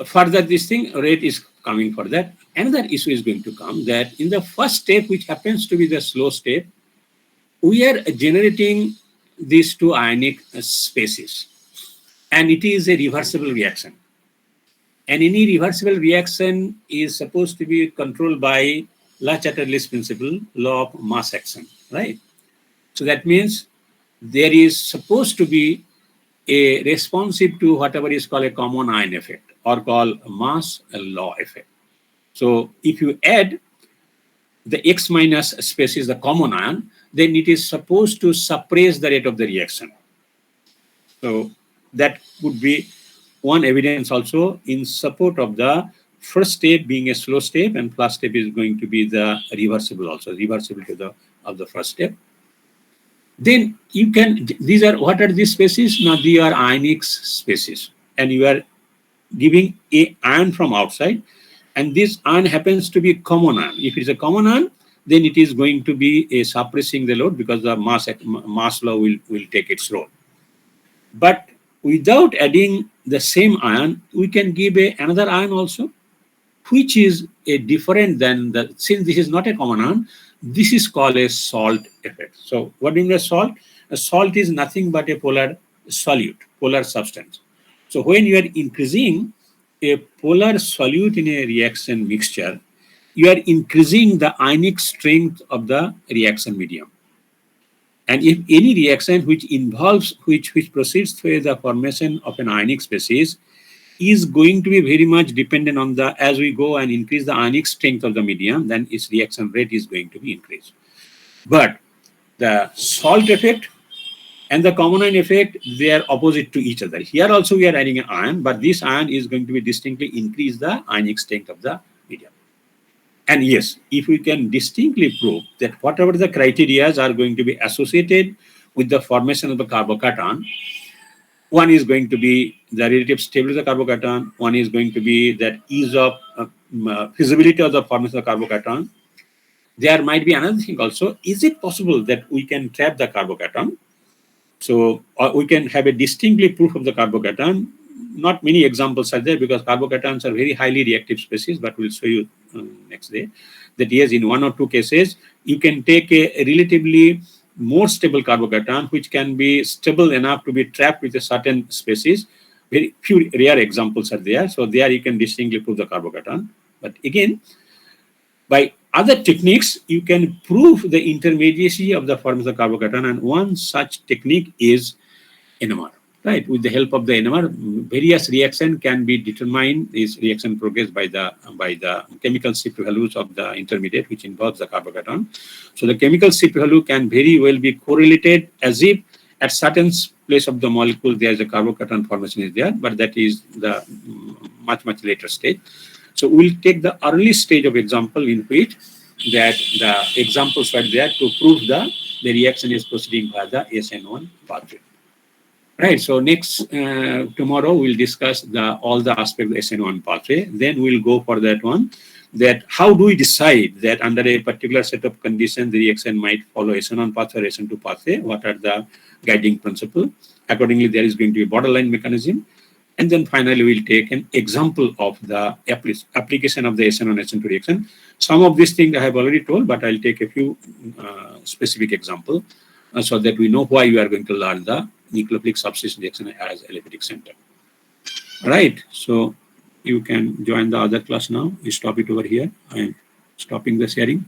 further this thing rate is coming for that. Another issue is going to come that in the first step, which happens to be the slow step, we are generating these two ionic spaces, and it is a reversible reaction. And any reversible reaction is supposed to be controlled by Le-Chatterley's principle, law of mass action, right? So that means there is supposed to be a responsive to whatever is called a common ion effect or called mass law effect. So if you add the X minus species, the common ion, then it is supposed to suppress the rate of the reaction. So that would be one evidence also in support of the first step being a slow step, and first step is going to be the reversible also, reversible to the first step. Then you can, these are, what are these species? Now they are ionic species, and you are giving a ion from outside, and this ion happens to be common ion. If it is a common ion, then it is going to be a suppressing the load because the mass law will take its role. But without adding the same ion, we can give another ion also, which is a different than the, since this is not a common ion, this is called a salt effect. So what do you mean by salt? A salt is nothing but a polar solute, polar substance. So when you are increasing a polar solute in a reaction mixture, you are increasing the ionic strength of the reaction medium. And if any reaction which involves, which proceeds through the formation of an ionic species is going to be very much dependent on the, as we go and increase the ionic strength of the medium, then its reaction rate is going to be increased. But the salt effect and the common ion effect, they are opposite to each other. Here also we are adding an ion, but this ion is going to be distinctly increase the ionic strength of the medium. And yes, if we can distinctly prove that whatever the criteria are going to be associated with the formation of the carbocation, one is going to be the relative stability of the carbocation, one is going to be that ease of feasibility of the formation of the carbocation. There might be another thing also, is it possible that we can trap the carbocation? So we can have a distinctly proof of the carbocation. Not many examples are there because carbocations are very highly reactive species, but we'll show you next day that yes, in one or two cases, you can take a relatively more stable carbocation, which can be stable enough to be trapped with a certain species. Very few rare examples are there. So there you can distinctly prove the carbocation. But again, by other techniques, you can prove the intermediacy of the formation of the carbocation. And one such technique is NMR. Right, with the help of the NMR, various reaction can be determined. Is reaction progress by the chemical CP values of the intermediate, which involves the carbocation. So the chemical CP value can very well be correlated as if at certain place of the molecule, there is a carbocation formation is there, but that is the much later stage. So we'll take the early stage of example in which that the examples are there to prove the reaction is proceeding via the SN1 pathway. Right. So next tomorrow we'll discuss all the aspects of the SN1 pathway. Then we'll go for that one. That how do we decide that under a particular set of conditions the reaction might follow SN1 pathway or SN2 pathway? What are the guiding principles? Accordingly, there is going to be a borderline mechanism. And then finally, we'll take an example of the application of the SN1 SN2 reaction. Some of these things I have already told, but I'll take a few specific examples so that we know why we are going to learn the nucleophilic substitution reaction as aliphatic center. All right. So you can join the other class now. We stop it over here. I am stopping the sharing.